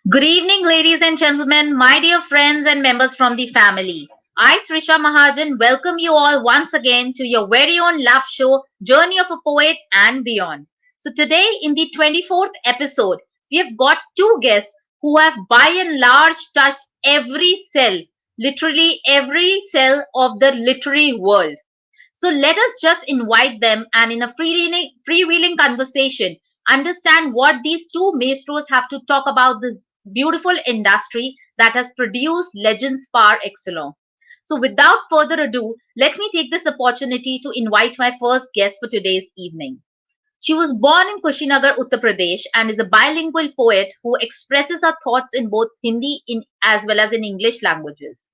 Good evening, ladies and gentlemen, my dear friends and members from the family. I, TRISHA MAHAJAN, welcome you all once again to your very own love show, Journey of a Poet and Beyond. So, today in the 24th episode, we have got two guests who have by and large touched every cell, literally every cell of the literary world. So let us just invite them and in a freewheeling conversation, understand what these two maestros have to talk about this beautiful industry that has produced legends par excellence. So without further ado, let me take this opportunity to invite my first guest for today's evening. She was born in Kushinagar, Uttar Pradesh, and is a bilingual poet who expresses her thoughts in both Hindi as well as in English languages.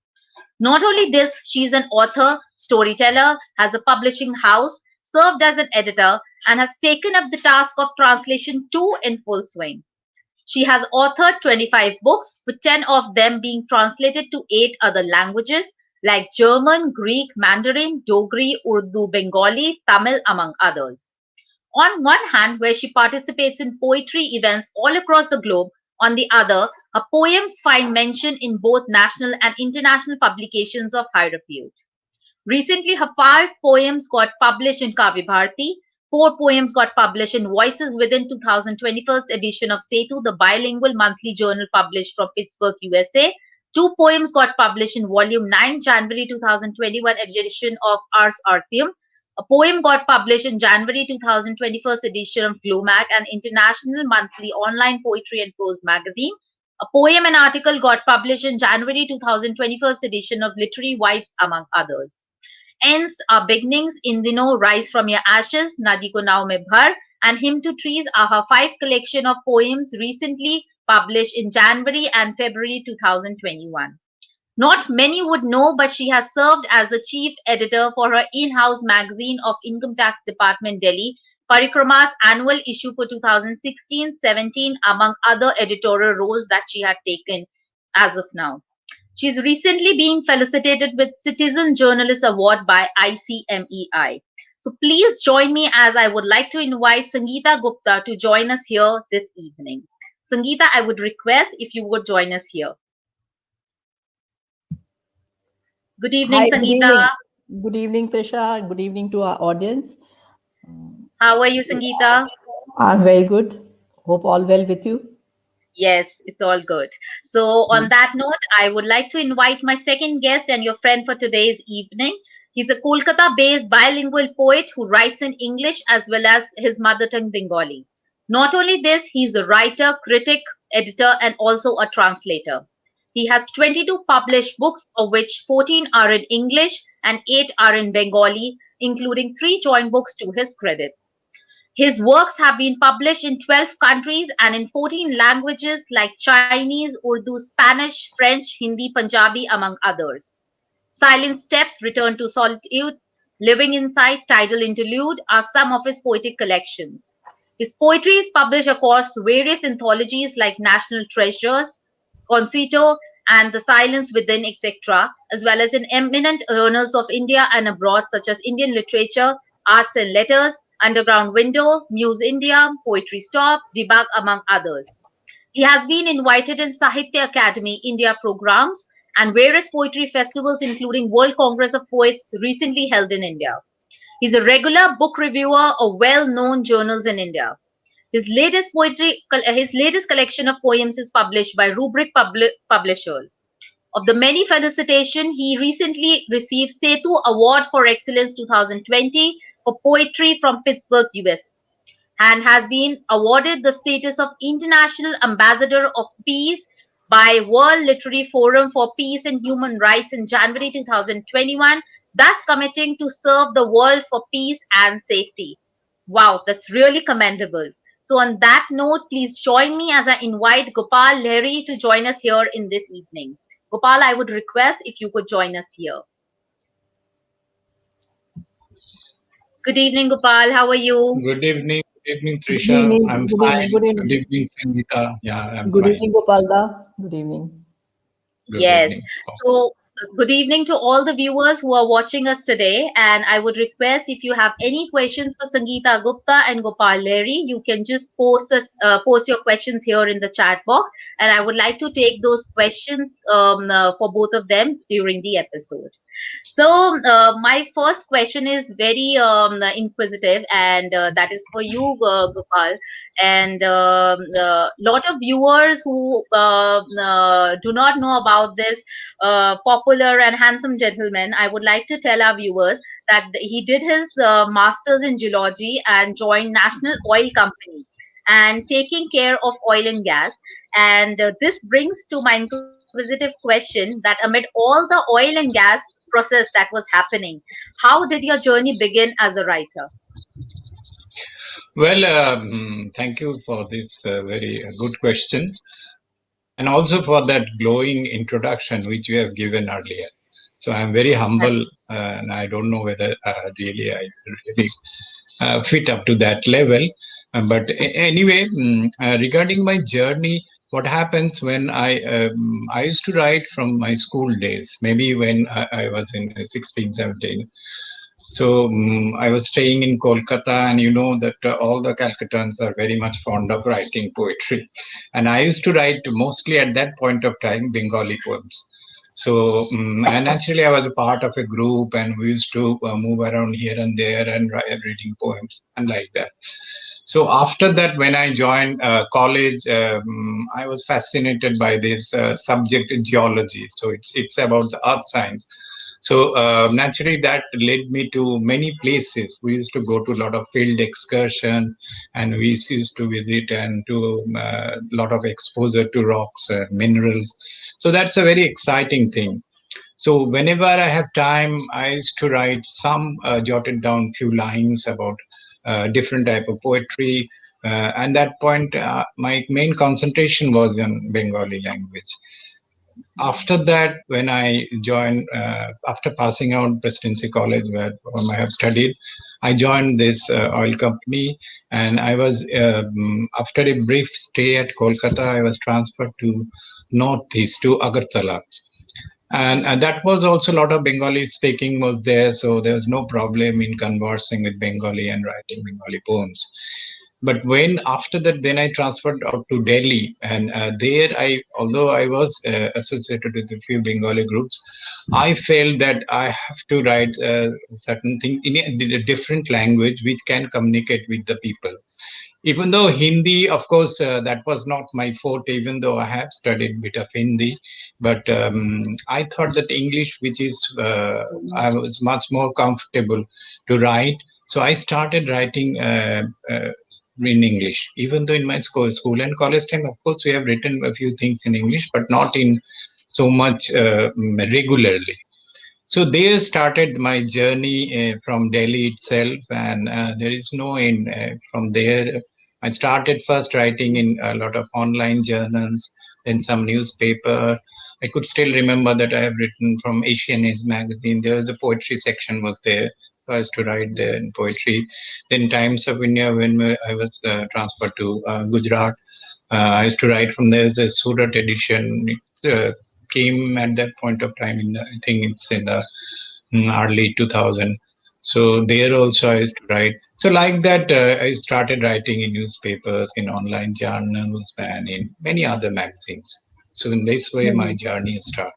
Not only this, she is an author, storyteller, has a publishing house, served as an editor, and has taken up the task of translation too in full swing. She has authored 25 books, with 10 of them being translated to 8 other languages like German, Greek, Mandarin, Dogri, Urdu, Bengali, Tamil, among others. On one hand, where she participates in poetry events all across the globe, on the other, her poems find mention in both national and international publications of high repute. Recently, her 5 poems got published in Kavya Bharati, 4 poems got published in Voices Within 2021 edition of Setu, the bilingual monthly journal published from Pittsburgh, USA. 2 poems got published in Volume 9, January 2021 edition of Ars Artium. A poem got published in January 2021 edition of GLOMAC, an international monthly online poetry and prose magazine. A poem and article got published in January 2021 edition of Literary Wives, among others. Ends are beginnings, in Dino, Rise from Your Ashes, Nadi Ko Nao Mein Bhar, and Hymn to Trees are her 5 collection of poems recently published in January and February 2021. Not many would know, but she has served as the chief editor for her in-house magazine of Income Tax Department, Delhi, Parikrama's annual issue for 2016-17, among other editorial roles that she had taken as of now. She is recently being felicitated with Citizen Journalist Award by ICMEI. So please join me as I would like to invite Sangeeta Gupta to join us here this evening. Sangeeta, I would request if you would join us here. Good evening, Hi, good evening. Sangeeta. Good evening, Trisha. Good evening to our audience. How are you, Sangeeta? I'm very good. Hope all well with you. Yes, it's all good. So, on that note, I would like to invite my second guest and your friend for today's evening. He's a Kolkata based bilingual poet who writes in English as well as his mother tongue Bengali. Not only this, he's a writer, critic, editor, and also a translator. He has 22 published books, of which 14 are in English and 8 are in Bengali, including 3 joint books to his credit. His works have been published in 12 countries and in 14 languages like Chinese, Urdu, Spanish, French, Hindi, Punjabi, among others. Silent Steps, Return to Solitude, Living Inside, Tidal Interlude are some of his poetic collections. His poetry is published across various anthologies like National Treasures, Concito, and The Silence Within, etc., as well as in eminent journals of India and abroad such as Indian Literature, Arts and Letters, Underground Window, Muse India, Poetry Stop, Debug, among others. He has been invited in Sahitya Academy India programs and various poetry festivals, including World Congress of Poets recently held in India. He's a regular book reviewer of well-known journals in India. His latest collection of poems is published by Rubric Publishers. Of the many felicitations, he recently received Setu Award for Excellence 2020 for poetry from Pittsburgh, US, and has been awarded the status of International Ambassador of Peace by World Literary Forum for Peace and Human Rights in January 2021, thus committing to serve the world for peace and safety. Wow, that's really commendable. So, on that note, please join me as I invite Gopal LAHIRI to join us here in this evening. Gopal, I would request if you could join us here. Good evening, Gopal. How are you? Good evening, Good Trisha. evening. I'm Good fine. evening. Good Good evening. evening, Sangeeta. Yeah, I'm Good fine. evening, Gopalda. Good evening. Good Yes. evening. So, Good evening to all the viewers who are watching us today. And I would request if you have any questions for Sangeeta Gupta and Gopal Lahiri, you can just post your questions here in the chat box. And I would like to take those questions for both of them during the episode. So, my first question is very inquisitive, and that is for you, Gopal. And a lot of viewers who do not know about this popular and handsome gentleman, I would like to tell our viewers that he did his master's in geology and joined National Oil Company and taking care of oil and gas. And this brings to my inquisitive question that amid all the oil and gas process that was happening, how did your journey begin as a writer? Well, thank you for this very good questions, and also for that glowing introduction which you have given earlier. So I'm very humble, and I don't know whether really I really fit up to that level. But anyway, regarding my journey, what happens when I used to write from my school days, maybe when I was in 16, 17. So I was staying in Kolkata, and you know that all the Calcuttans are very much fond of writing poetry. And I used to write mostly at that point of time Bengali poems. So, and actually, I was a part of a group, and we used to move around here and there and reading poems and like that. So after that, when I joined college, I was fascinated by this subject geology. So it's about the earth science. So naturally, that led me to many places. We used to go to a lot of field excursion, and we used to visit and to a lot of exposure to rocks, minerals. So that's a very exciting thing. So whenever I have time, I used to write some, jotted down few lines about different type of poetry. And that point, my main concentration was on Bengali language. After that, when I joined, after passing out Presidency College, where I have studied, I joined this oil company, and I was, after a brief stay at Kolkata, I was transferred to Northeast, to Agartala. And that was also a lot of Bengali speaking was there, so there was no problem in conversing with Bengali and writing Bengali poems. But when after that, then I transferred out to Delhi, and there although I was associated with a few Bengali groups, I felt that I have to write certain thing in a different language which can communicate with the people. Even though Hindi, of course, that was not my forte, even though I have studied a bit of Hindi, but I thought that English, which is, I was much more comfortable to write. So I started writing in English, even though in my school and college time, of course, we have written a few things in English, but not in so much regularly. So there started my journey from Delhi itself, and there is no end. From there, I started first writing in a lot of online journals, then some newspaper. I could still remember that I have written from Asian Age magazine. There was a poetry section was there. So I used to write there in poetry. Then Times of India, when I was transferred to Gujarat, I used to write from there. There's a Surat edition. It came at that point of time. I think it's in the early 2000. So there also I used to write. So like that, I started writing in newspapers, in online journals, and in many other magazines. So in this way, my journey started.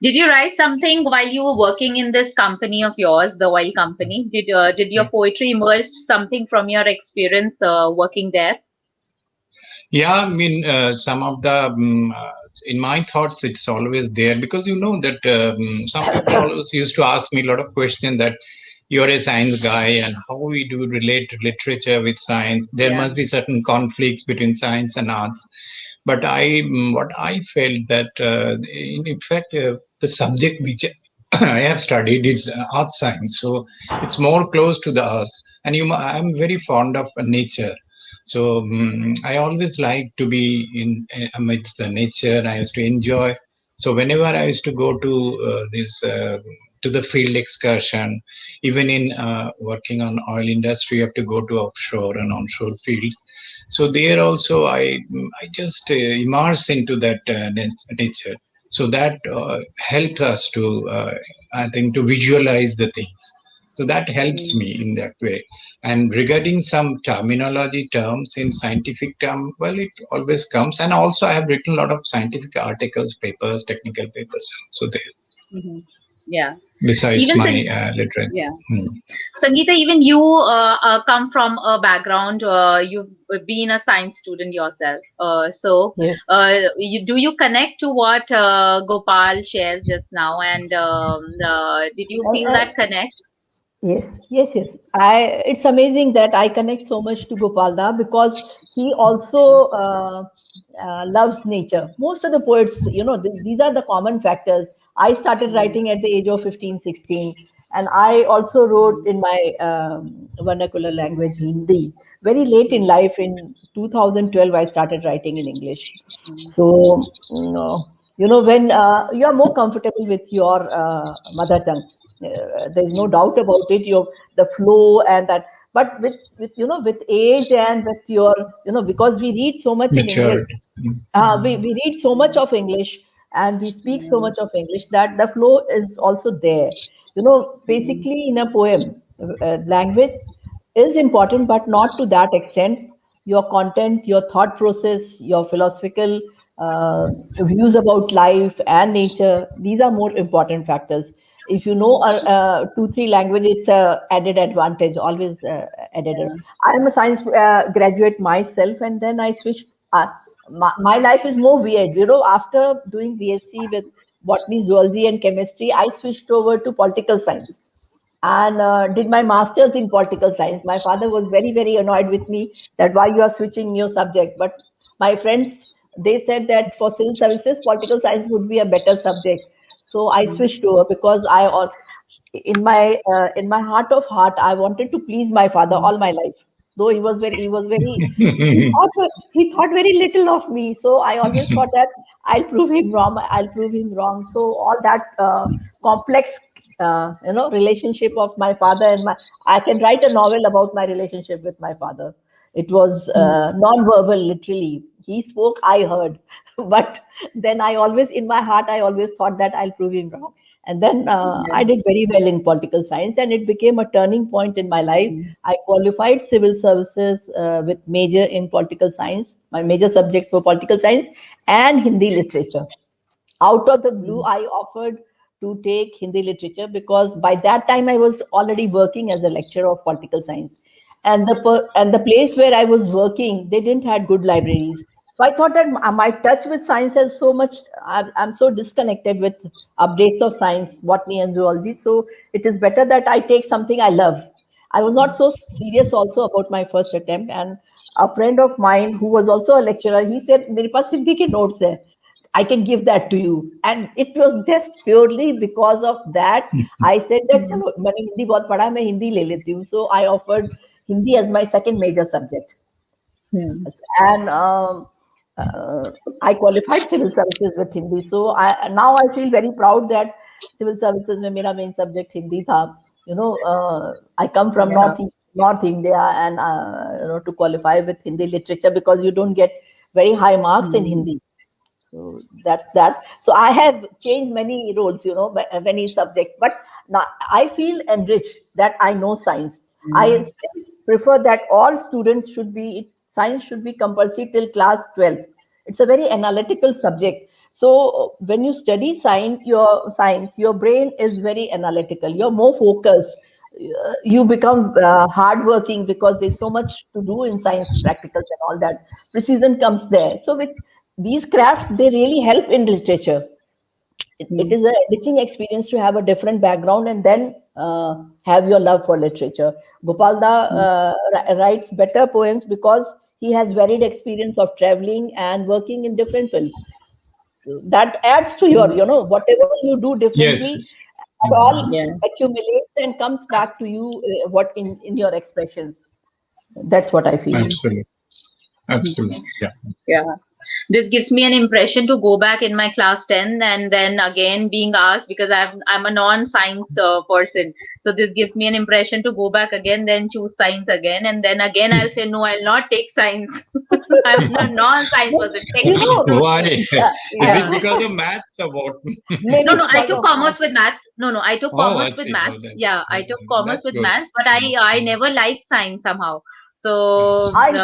Did you write something while you were working in this company of yours, the oil company? Did your poetry emerge something from your experience working there? Yeah, I mean, some of the in my thoughts, it's always there, because you know that some people always used to ask me a lot of questions that you're a science guy and how we do relate literature with science. There must be certain conflicts between science and arts. But what I felt that in fact, the subject which I have studied is earth science, so it's more close to the earth. And I'm very fond of nature, so I always like to be in amidst the nature. I used to enjoy. So whenever I used to go to this to the field excursion, even in working on oil industry, you have to go to offshore and onshore fields. So there also I just immerse into that nature. So that helped us to, I think, to visualize the things. So that helps me in that way. And regarding some terminology terms in scientific term, well, it always comes. And also, I have written a lot of scientific articles, papers, technical papers. So there, Yeah. besides Even my literature. yeah. Sangeeta, even you come from a background, you've been a science student yourself. So, Yes. do you connect to what Gopal shares just now? And did you I, feel I, that connect? Yes, yes, yes. It's amazing that I connect so much to Gopalda because he also loves nature. Most of the poets, these are the common factors. I started writing at the age of 15, 16, and I also wrote in my vernacular language, Hindi. Very late in life, in 2012, I started writing in English. So, when you are more comfortable with your mother tongue, there's no doubt about it. The flow and that, but with age and with your, because we read so much in English, Matured. we read so much of English and we speak so much of English that the flow is also there. Basically in a poem, language is important, but not to that extent. Your content, your thought process, your philosophical views about life and nature, these are more important factors. If you know two, three language, it's a added advantage, always added. I am a science graduate myself, and then I switched. My life is more weird. After doing BSc with botany, zoology, and chemistry, I switched over to political science and did my master's in political science. My father was very, very annoyed with me that why you are switching your subject. But my friends, they said that for civil services, political science would be a better subject. So I switched over because in my heart of heart, I wanted to please my father all my life. Though he thought very little of me. So I always thought that I'll prove him wrong. I'll prove him wrong. So all that complex, relationship of my father and I can write a novel about my relationship with my father. It was non-verbal, literally. He spoke, I heard. But then in my heart, I always thought that I'll prove him wrong. And then I did very well in political science, and it became a turning point in my life. I qualified civil services with major in political science. My major subjects were political science and Hindi literature. Out of the blue, I offered to take Hindi literature because by that time I was already working as a lecturer of political science, and the place where I was working, they didn't had good libraries. So I thought that my touch with science is so much. I'm so disconnected with updates of science, botany, and zoology. So it is better that I take something I love. I was not so serious also about my first attempt, and a friend of mine who was also a lecturer, he said, "मेरे पास हिंदी के notes है. I can give that to you." And it was just purely because of that. I said that चलो मैंने हिंदी बहुत पढ़ा है, मैं हिंदी ले लेती हूँ. So I offered Hindi as my second major subject. And I qualified civil services with Hindi. So now I feel very proud that civil services में मेरा main subject Hindi था. I come from North India, and to qualify with Hindi literature, because you don't get very high marks in Hindi. So that's that. So I have changed many roles, many subjects, but now I feel enriched that I know science. I still prefer that all students science should be compulsory till class 12th. It's a very analytical subject. So when you study science, your brain is very analytical. You're more focused. You become hardworking because there's so much to do in science, practicals and all that. Precision comes there. So with these crafts, they really help in literature. It is a enriching experience to have a different background and then have your love for literature. Gopalda writes better poems because he has varied experience of traveling and working in different fields. That adds to your, whatever you do differently, Yes. it all accumulates and comes back to you what in your expressions. That's what I feel. Absolutely. Absolutely. Yeah. Yeah. This gives me an impression to go back in my class 10 and then again being asked, because I'm a non-science person. So this gives me an impression to go back again, then choose science again. And then again, I'll say, no, I'll not take science. I'm a non-science No, person, you technical know, Why? person. Is I it Yeah. think because of maths or what? No, maybe no, I because took of commerce math. with maths. No, I took Oh, I commerce with see. Oh, maths. Yeah, I took commerce that's with good. maths, but I never liked science somehow. So that.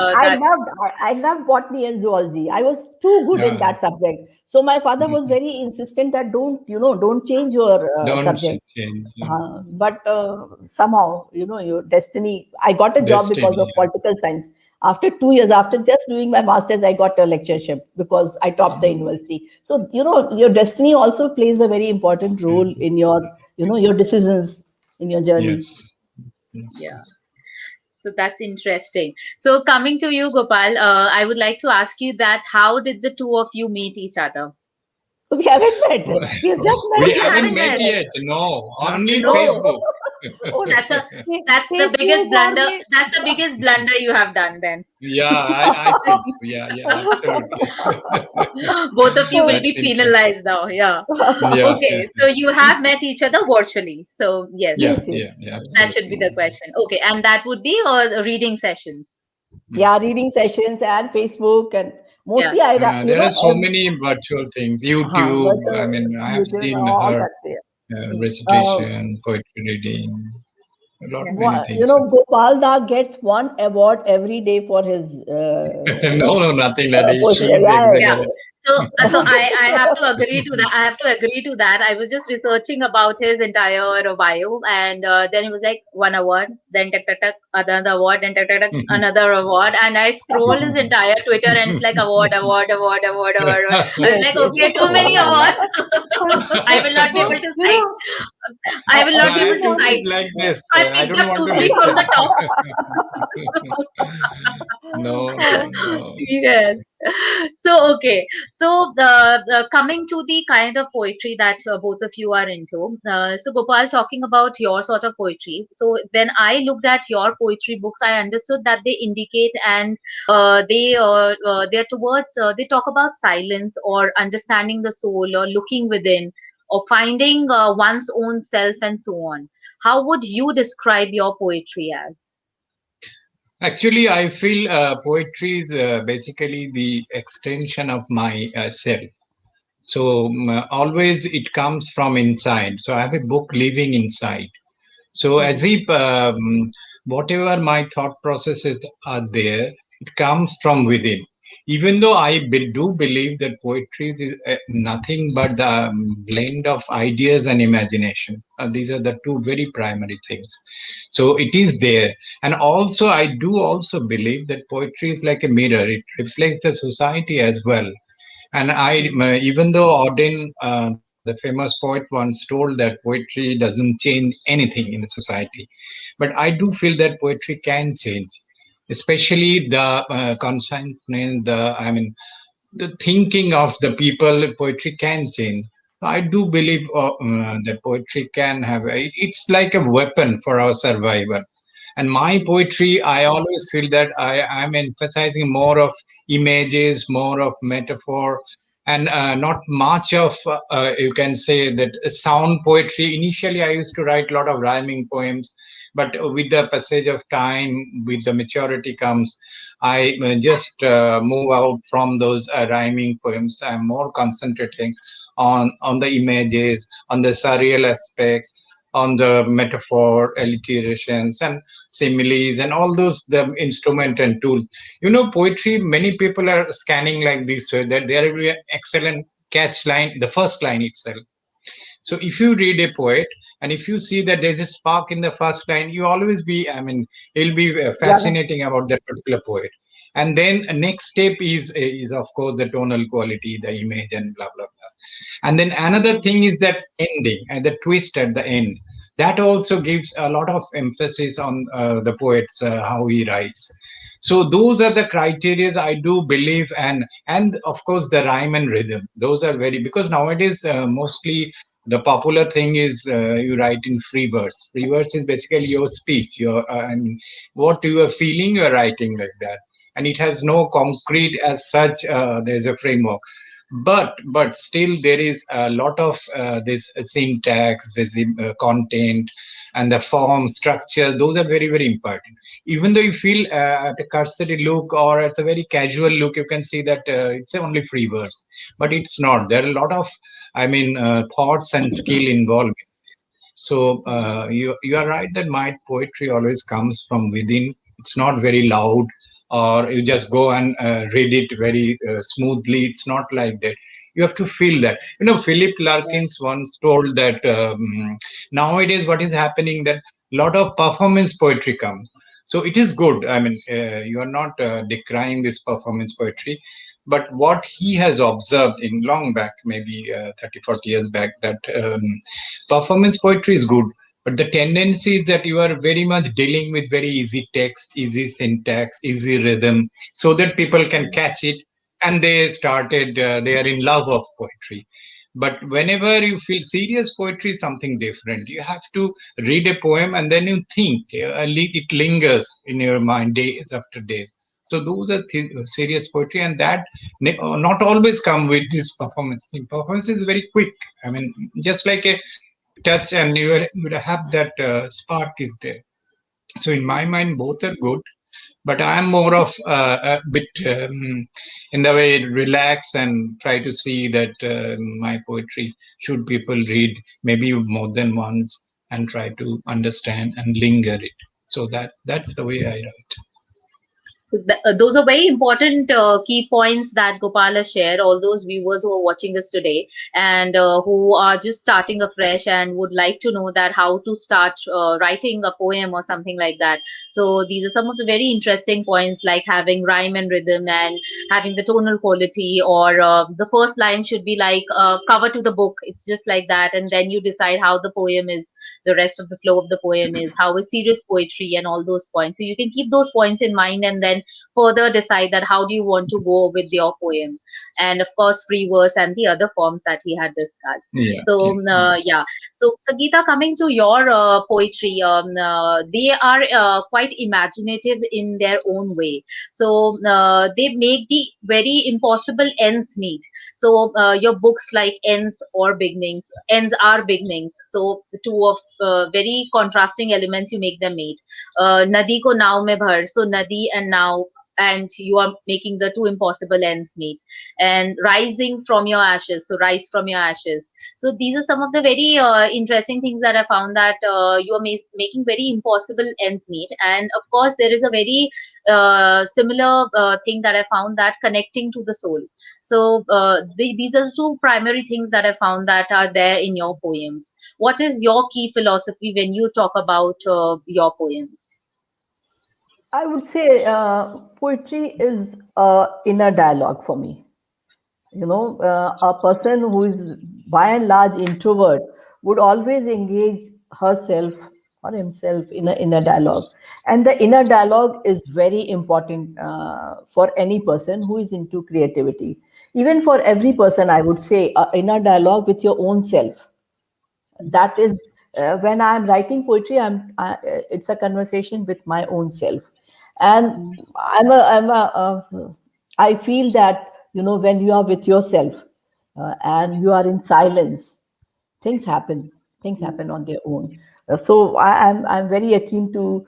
I loved botany and zoology. I was too good in Yeah, that subject. So my father was mhm. very insistent that don't change your Don't subject. change But somehow, your destiny. I got a job because destiny. of political science. After 2 years, after just doing my master's, I got a lectureship because I topped the university. So, your destiny also plays a very important Yeah. role in your decisions in your journey. Yes. Yes. Yeah. So that's interesting. So coming to you, Gopal, I would like to ask you that how did the two of you meet each other? We haven't met. We have just Oh, We met you haven't haven't met met. yet. No, only No. Facebook. Oh, That's a that's the biggest Facebook or blunder. me. That's the biggest blunder you have done then. Yeah, I think so. Yeah, absolutely. Both of you will That's be interesting. penalized now. Yeah. Yeah, yeah, Okay. So you have met each other virtually. So yes, yeah, Yes, yes. that should be absolutely. the question. Okay, and that would be reading sessions. Mm. Yeah, reading sessions and Facebook, and Yeah. mostly There are so many virtual things. but YouTube. I mean, I have YouTube, seen all her that's there. Uh, recitation, poetry reading, a lot Yeah. many things. Gopal Da gets one award every day for his No, no, nothing like that. poetry. She is Yeah, Yeah. exaggerating. So I have to agree to that. I have to agree to that. I was just researching about his entire bio, and then it was like one award, then tak tak tak another award, then tak tak tak another award, and I scroll his entire Twitter, and it's like award, award, award, award, award. Award. I was yes, like, yes. okay, too many awards. I will not be So, able to cite. I will No, not be I able have to to everyone. do it cite. like this. I I picked don't up want two, to three from listen. the top. No, no, no. Yes. So, okay. So, coming to the kind of poetry that both of you are into. So, Gopal, talking about your sort of poetry. So, when I looked at your poetry books, I understood that they indicate and they're towards, they talk about silence or understanding the soul or looking within or finding one's own self and so on. How would you describe your poetry as? Actually, I feel poetry is basically the extension of my self. So always it comes from inside. So I have a book living inside. So as Mhm. if whatever my thought processes are there, it comes from within. Even though do believe that poetry is nothing but the blend of ideas and imagination. These are the two very primary things. So it is there. And also, I do also believe that poetry is like a mirror. It reflects the society as well. And even though Auden, the famous poet, once told that poetry doesn't change anything in the society, but I do feel that poetry can change, especially the consciousness, the thinking of the people. Poetry can change. I do believe that poetry can have. It's like a weapon for our survival. And my poetry, I always feel that I'm emphasizing more of images, more of metaphor, and not much of you can say that sound poetry. Initially, I used to write a lot of rhyming poems, but with the passage of time, with the maturity comes, I just move out from those rhyming poems. I'm more concentrating on the images, on the surreal aspect, on the metaphor, alliterations, and similes, and all those the instrument and tools. Poetry. Many people are scanning like this, so that there will be an excellent catch line, the first line itself. So if you read a poet and if you see that there's a spark in the first line, you always be, it'll be Yeah, fascinating about that particular poet. And then next step is of course the tonal quality, the image, and blah blah blah. And then another thing is that ending and the twist at the end. That also gives a lot of emphasis on the poet's how he writes. So those are the criterias I do believe, and of course the rhyme and rhythm. Those are very, because nowadays mostly the popular thing is you write in free verse. Free verse is basically your speech, your and what you are feeling, you are writing like that. and it has no concrete as such. There's a framework, but still there is a lot of this syntax, this content, and the form structure. Those are very, very important. Even though you feel at a cursory look or at a very casual look, you can see that it's only free verse, but it's not. There are a lot of, thoughts and skill involved. So you are right that my poetry always comes from within. It's not very loud, or you just go and read it very smoothly. It's not like that. You have to feel that. Philip Larkins once told that nowadays what is happening, that a lot of performance poetry comes. So it is good. You are not decrying this performance poetry, but what he has observed in long back, maybe 30, 40 years back, that performance poetry is good, but the tendency is that you are very much dealing with very easy text, easy syntax, easy rhythm, so that people can catch it, and they are in love of poetry. But whenever you feel serious poetry is something different. You have to read a poem and then you think, it lingers in your mind days after days. So those are serious poetry, and that not always come with this performance thing. Performance is very quick. Just like a quick touch, and you would have that spark is there. So in my mind, both are good, but I'm more of a bit in the way relax and try to see that my poetry should people read maybe more than once and try to understand and linger it. So that's the way I write. So those are very important key points that Gopal has shared. All those viewers who are watching us today and who are just starting afresh and would like to know that how to start writing a poem or something like that. So these are some of the very interesting points, like having rhyme and rhythm and having the tonal quality, or the first line should be like cover to the book. It's just like that, and then you decide how the poem is. The rest of the flow of the poem is how is serious poetry and all those points. So you can keep those points in mind and then further decide that how do you want to go with your poem, and of course free verse and the other forms that he had discussed. Yeah, So yeah. yeah, so Sangeeta, coming to your poetry, they are quite imaginative in their own way. So they make the very impossible ends meet. So your books like ends or beginnings, ends are beginnings, so the two of very contrasting elements, you make them meet. Nadi ko naav mein bhar, so nadi and now, and you are making the two impossible ends meet. And rising from your ashes, so rise from your ashes. So these are some of the very interesting things that I found, that you are making very impossible ends meet. And of course there is a very similar thing that I found, that connecting to the soul. So these are the two primary things that I found that are there in your poems. What is your key philosophy when you talk about your poems? I would say poetry is a inner dialogue for me. A person who is by and large introvert would always engage herself or himself in a dialogue. And the inner dialogue is very important for any person who is into creativity. Even for every person, I would say, inner dialogue with your own self. That is, when I'm writing poetry, it's a conversation with my own self. And I feel that, when you are with yourself and you are in silence, things happen. Things happen on their own. So I'm very akin to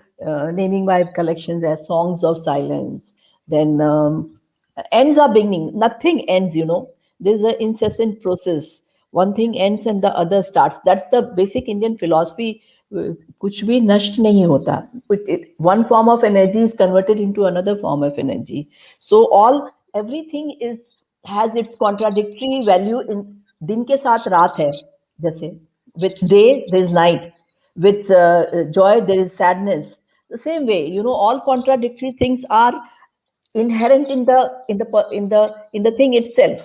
naming my collections as songs of silence. Then ends are beginning. Nothing ends. There's an incessant process. One thing ends and the other starts. That's the basic Indian philosophy. कुछ भी नष्ट नहीं होता. One form of energy is converted into another form of energy. So everything has its contradictory value. In दिन के साथ रात है, जैसे with day there is night, with joy there is sadness. The same way, all contradictory things are inherent in the thing itself.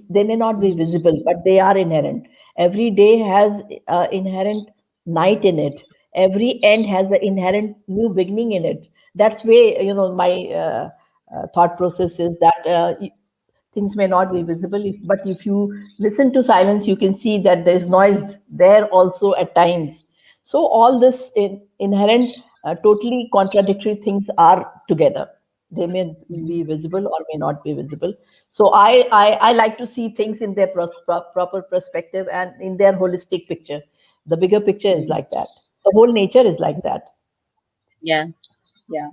They may not be visible, but they are inherent. Every day has inherent night in it. Every end has an inherent new beginning in it. That's way, my thought process is that things may not be visible, but if you listen to silence, you can see that there's noise there also at times. So all this inherent, totally contradictory things are together. They may be Mm. visible or may not be visible. So I like to see things in their proper perspective and in their holistic picture. The bigger picture is Mm. like that. The whole nature is like that. Yeah. Yeah.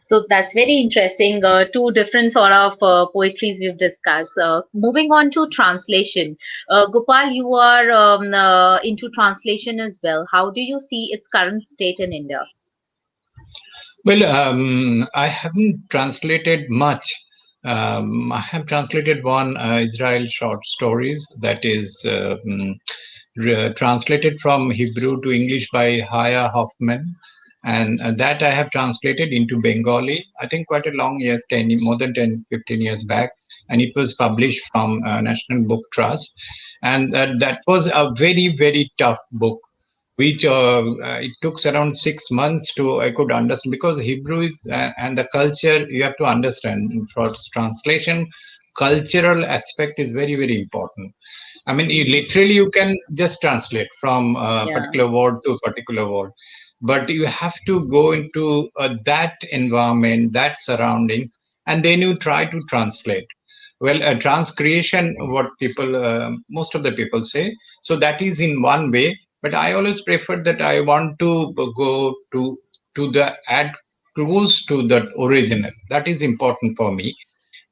So that's very interesting. Two different sort of poetries we've discussed. Moving on to translation. Gopal, you are into translation as well. How do you see its current state in India? Well, I haven't translated much. I have translated one Israel short stories that is translated from Hebrew to English by Haya Hoffman, and that I have translated into Bengali. I think quite a long years, more than 10, 15 years back, and it was published from National Book Trust, and that was a very very tough book which it took around 6 months to I could understand because Hebrew is and the culture you have to understand for translation. Cultural aspect is very very important. I mean, literally, you can just translate from a Yeah. particular word to a particular word, but you have to go into that environment, that surroundings, and then you try to translate. Well, transcreation, what people, most of the people say, so that is in one way. But I always prefer that I want to go to the add close to the original. That is important for me,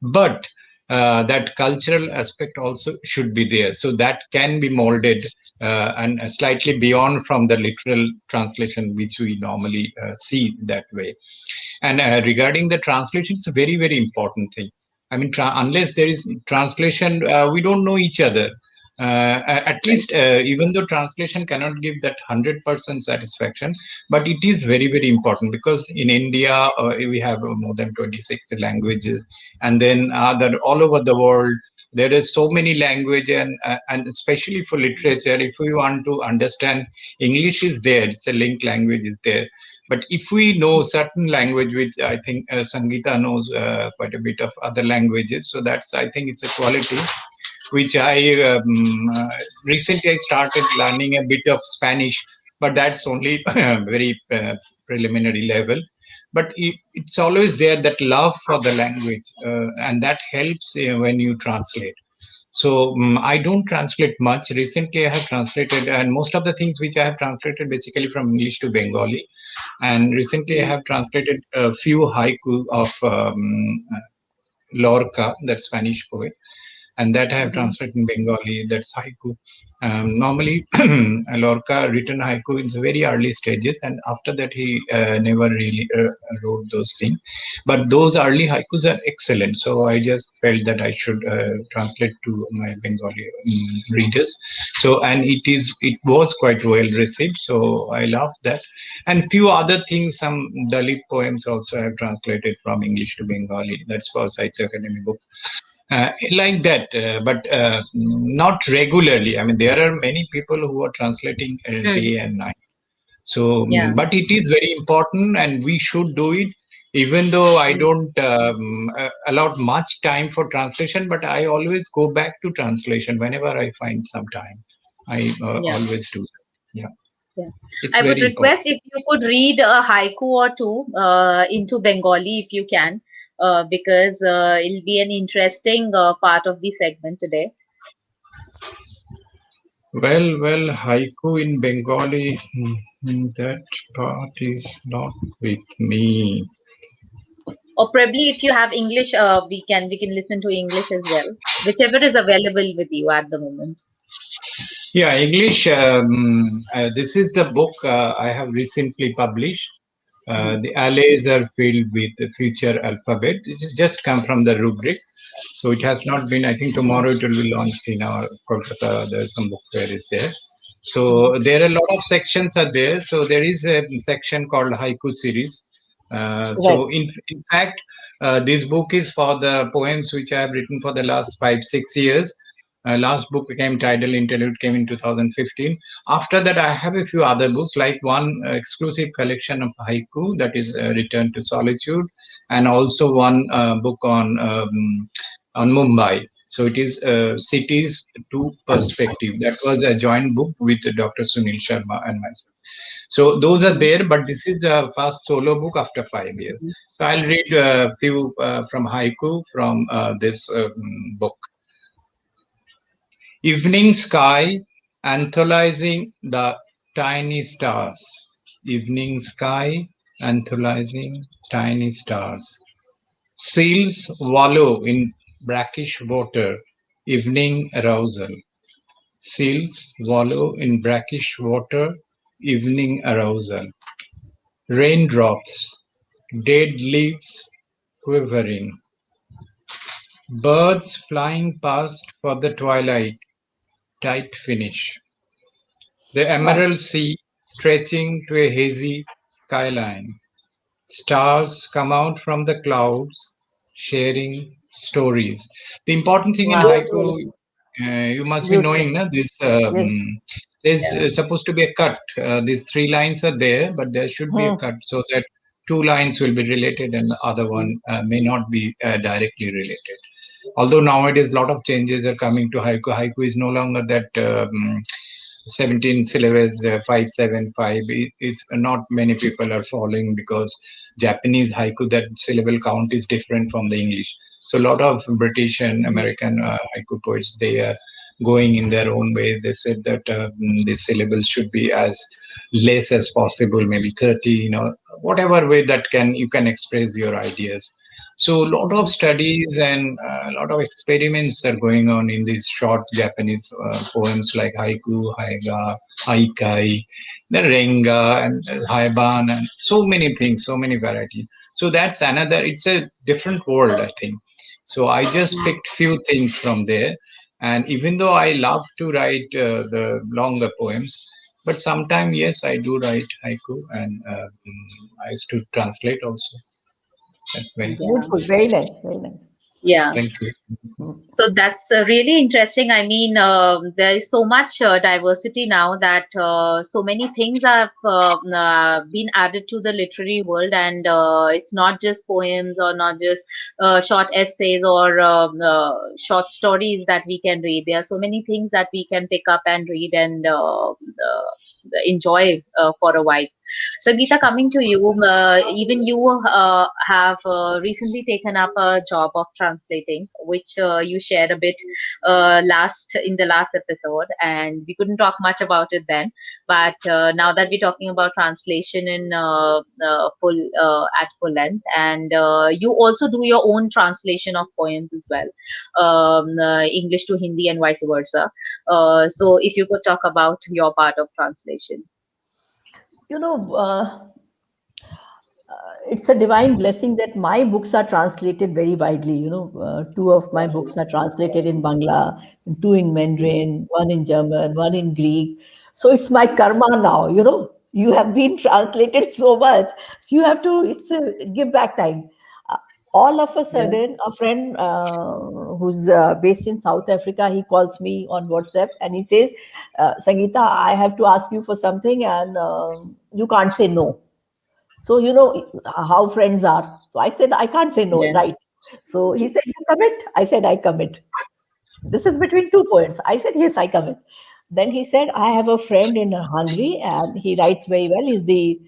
but that cultural aspect also should be there, so that can be molded and slightly beyond from the literal translation which we normally see that way. And regarding the translation, it's a very very important thing. I mean, unless there is translation, we don't know each other. At Right. least, even though translation cannot give that 100% satisfaction, but it is very very important because in India we have more than 26 languages, and then other all over the world there is so many language, and especially for literature, if we want to understand, English is there, it's a link language is there, but if we know certain language, which I think Sangeeta knows quite a bit of other languages, so that's I think it's a quality which I recently I started learning a bit of Spanish, but that's only very preliminary level. But it's always there that love for the language, and that helps when you translate. So I don't translate much. Recently, I have translated, and most of the things which I have translated basically from English to Bengali. And recently, I Mm. have translated a few haiku of Lorca, that Spanish poet, and that I have Mm-hmm. translated in Bengali. That's haiku. Normally, Lorca written haiku in the very early stages, and after that he never really wrote those things. But those early haikus are excellent. So I just felt that I should translate to my Bengali readers. So and it was quite well received. So I love that, and few other things. Some Dalit poems also I have translated from English to Bengali. That's for Sahitya Academy book like that, but not regularly. I mean, there are many people who are translating Mm. day and night. So, Yeah. but it is very important, and we should do it. Even though I Mm. don't allot much time for translation, but I always go back to translation whenever I find some time. I Yeah. always do. Yeah, Yeah. it's I would very important. request if you could read a haiku or two into Bengali if you can, because it'll be an interesting part of the segment today. Well, haiku in Bengali, that part is not with me. Or probably if you have English, we can listen to English as well, whichever is available with you at the moment. Yeah, English. This is the book I have recently published. Hmm. The allays are filled with the future alphabet. This has just come from the rubric. So it has not been, I think tomorrow it will be launched in our Kolkata. There's some book fair is there. Hmm. So there are a lot of sections are there. So there is a section called Haiku series. Right. In fact, this book is for the poems which I have written for the last 5 6 years. Last book became titled Interlude came in 2015. After that, I have a few other books, like one exclusive collection of haiku that is Return to Solitude, and also one book on Mumbai. So it is cities to perspective. That was a joint book with Dr. Sunil Sharma and myself. So those are there, but this is the first solo book after 5 years. So I'll read a few from haiku from this book. Evening sky antholizing the tiny stars. Evening sky antholizing tiny stars. Seals wallow in brackish water. Evening arousal. Seals wallow in brackish water. Evening arousal. Raindrops. Dead leaves quivering. Birds flying past for the twilight. Tight finish. The Wow. emerald sea stretching to a hazy skyline. Stars come out from the clouds, sharing stories. The important thing in Wow. haiku, Beautiful. you must be Beautiful. knowing, na, this Yes. there's Yeah. supposed to be a cut. These three lines are there, but there should be a Hmm. cut so that two lines will be related and the other one may not be directly related. Although nowadays a lot of changes are coming to haiku. Haiku is no longer that 17 syllables, 575 is not many people are following because Japanese haiku, that syllable count is different from the English. So a lot of British and American haiku poets, they are going in their own way. They said that the syllables should be as less as possible, maybe 30, whatever way that you can express your ideas. So a lot of studies and a lot of experiments are going on in these short Japanese poems like haiku, haiga, haikai, the renga and haiban and so many things, so many varieties. So that's another, it's a different world, I think. So I just picked few things from there. And even though I love to write the longer poems, but sometimes, yes, I do write haiku and I used to translate also that way. Yeah. Beautiful. Very nice. Very nice. Yeah. Thank you. Hmm. So that's really interesting. I mean, there is so much diversity now that so many things have been added to the literary world, and it's not just poems or not just short essays or short stories that we can read. There are so many things that we can pick up and read and enjoy for a while. So, Geeta, coming to you, even you have recently taken up a job of translating, which you shared a bit last in the last episode, and we couldn't talk much about it then. But now that we're talking about translation in full at full length, and you also do your own translation of poems as well, English to Hindi and vice versa. So, if you could talk about your part of translation. You know, it's a divine blessing that my books are translated very widely. Two of my books are translated in Bangla, two in Mandarin, one in German, one in Greek. So it's my karma now. You have been translated so much. So you have to. It's a give back time. Uh, all of a Yeah. sudden, a friend who's based in South Africa, he calls me on WhatsApp and he says, "Sangeeta, I have to ask you for something, and you can't say no." So how friends are. So I said I can't say no, Yeah. right? So he said, "You commit?" I said I commit. This is between two poets. I said yes, I commit. Then he said, I have a friend in Hungary and he writes very well. He's the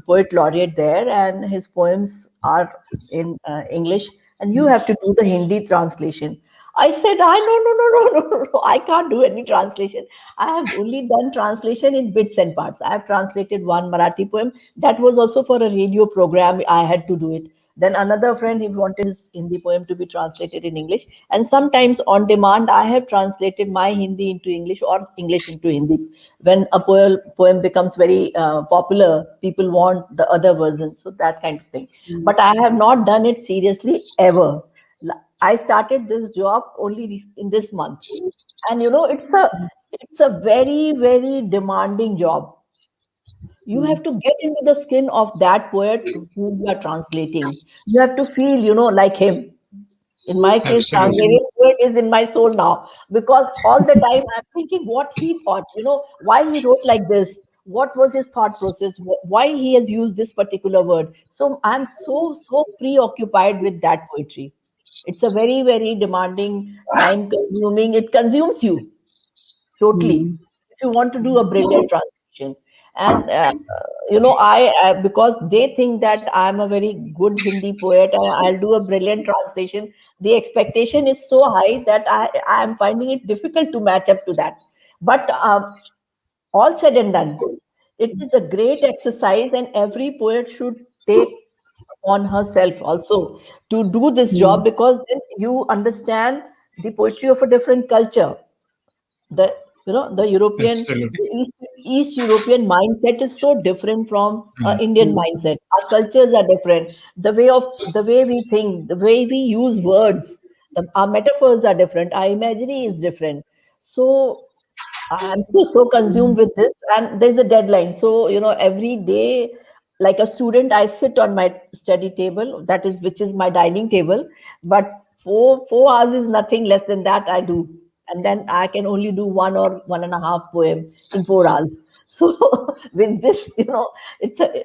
poet laureate there, and his poems are in English, and you have to do the Hindi translation. I said, I no, no, no, no, no, no, no, I can't do any translation. I have only done translation in bits and parts. I have translated one Marathi poem. That was also for a radio program. I had to do it. Then another friend, he wanted his Hindi poem to be translated in English. And sometimes on demand, I have translated my Hindi into English or English into Hindi. When a poem becomes very popular, people want the other version. So that kind of thing. But I have not done it seriously ever. I started this job only in this month. And it's a very, very demanding job. You have to get into the skin of that poet whom you are translating. You have to feel, like him. In my case, the Absolutely. Hungarian poet is in my soul now because all the time I'm thinking what he thought, why he wrote like this, what was his thought process, why he has used this particular word. So I'm so, so preoccupied with that poetry. It's a very, very demanding, time consuming, it consumes you totally Mm. if you want to do a brilliant translation. And I because they think that I'm a very good Hindi poet and I'll do a brilliant translation. The expectation is so high that I am finding it difficult to match up to that. But all said and done, it is a great exercise, and every poet should take on herself also to do this job, because then you understand the poetry of a different culture. The the European, Absolutely. the East European mindset is so different from Mm. Indian mindset. Our cultures are different. The way we think, the way we use words, our metaphors are different. Our imagery is different. So I'm so consumed with this, and there's a deadline. So every day, like a student, I sit on my study table, which is my dining table. But 4 hours is nothing less than that I do, and then I can only do 1 or 1.5 poem in 4 hours. So with this,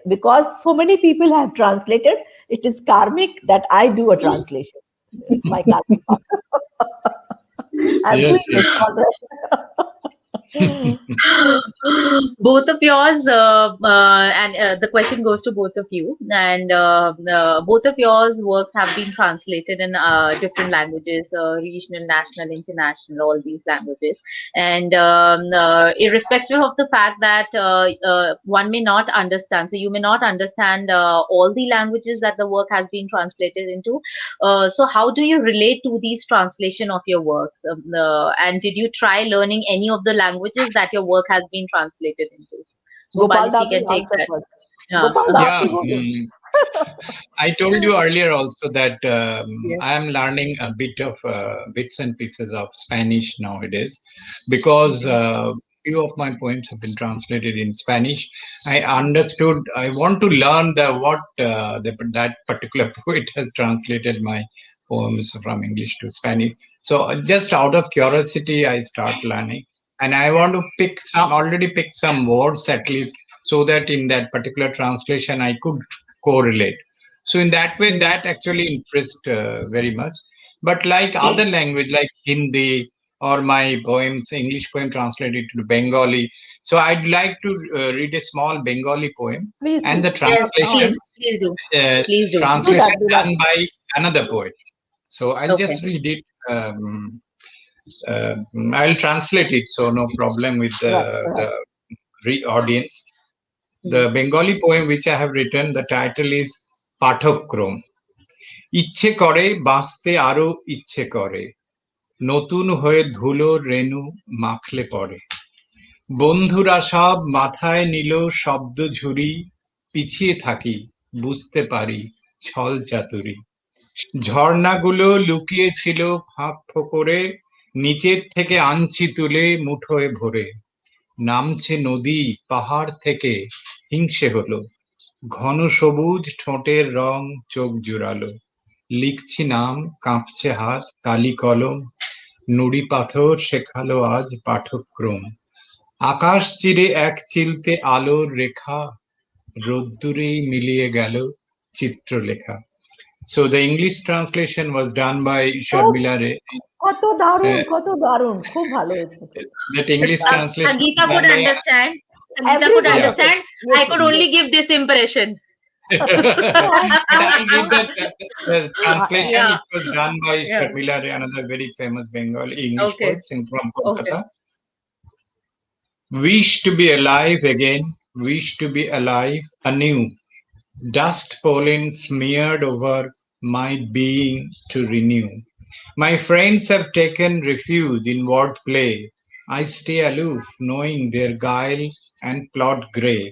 because so many people have translated. It is karmic that I do a translation. It's my karmic. I'm Yes, doing yes. it all right. Both of yours, and the question goes to both of you. And both of yours works have been translated in different languages, regional, national, international, all these languages. And irrespective of the fact that one may not understand, so you may not understand all the languages that the work has been translated into. So how do you relate to these translation of your works? And did you try learning any of the languages that your work has been translated into? Gopal, Gopal if you Dab can will take answer that. first. Yeah. Gopal Dab Yeah. will go in. I told you earlier also that Yes. I am learning a bit of bits and pieces of Spanish nowadays, because Okay. few of my poems have been translated in Spanish. I understood. I want to learn that particular poet has translated my poems from English to Spanish. So just out of curiosity, I start learning, and I want to pick some words at least, so that in that particular translation I could correlate. So in that way, that actually interests very much. But like other language, like Hindi or my poems, English poem translated to Bengali. So I'd like to read a small Bengali poem, Please, and the please. Yes, translation, please do. uh, Please do. Do that. translation Do that. done by another poet. So I'll Okay. just read it. Uh, I'll translate it, so no problem with Right. the audience. Hmm. The Bengali poem which I have written, the title is পাঠক্রম। ইচ্ছে করে বাঁচতে আরো ইচ্ছে করে, নতুন হয়ে ধুলোর রেণু মাখলে পড়ে। বন্ধুরা সব মাথায় নিল শব্দ ঝুরি, পিছিয়ে থাকি বুঝতে পারি ছল চাতুরি। ঝর্ণাগুলো লুকিয়ে ছিল ফাঁক ফোকরে, নিচের থেকে আনছি তুলে মুঠোয় ভরে। নামছে নদী পাহাড় থেকে, হিংসে হলো, ঘন সবুজ ঠোঁটের রং চোখ জুড়ালো। লিখছি নাম কাঁপছে হাত কালি কলম, নুড়ি পাথর শেখালো আজ পাঠক্রম। আকাশ চিরে এক চিলতে আলোর রেখা, রোদ্দুরেই মিলিয়ে গেল Chitralekha. So the English translation was done by Oh, Sharmila Ray. কত দারুণ, Uh, কত দারুণ, খুব ভালো হয়েছে তো। that English translation was Sangeeta could done by understand. Sangeeta could Everybody yeah. could. understand. Yes, I yes, could only give this impression. But I'll give that the yes. translation. Yeah. It was done by Yeah. Sharmila Ray, another very famous Bengali English Okay. poet from Okay. Kolkata. Wish to be alive again, wish to be alive anew. Dust pollen smeared over my being to renew. My friends have taken refuge in wordplay. I stay aloof, knowing their guile and plot grey.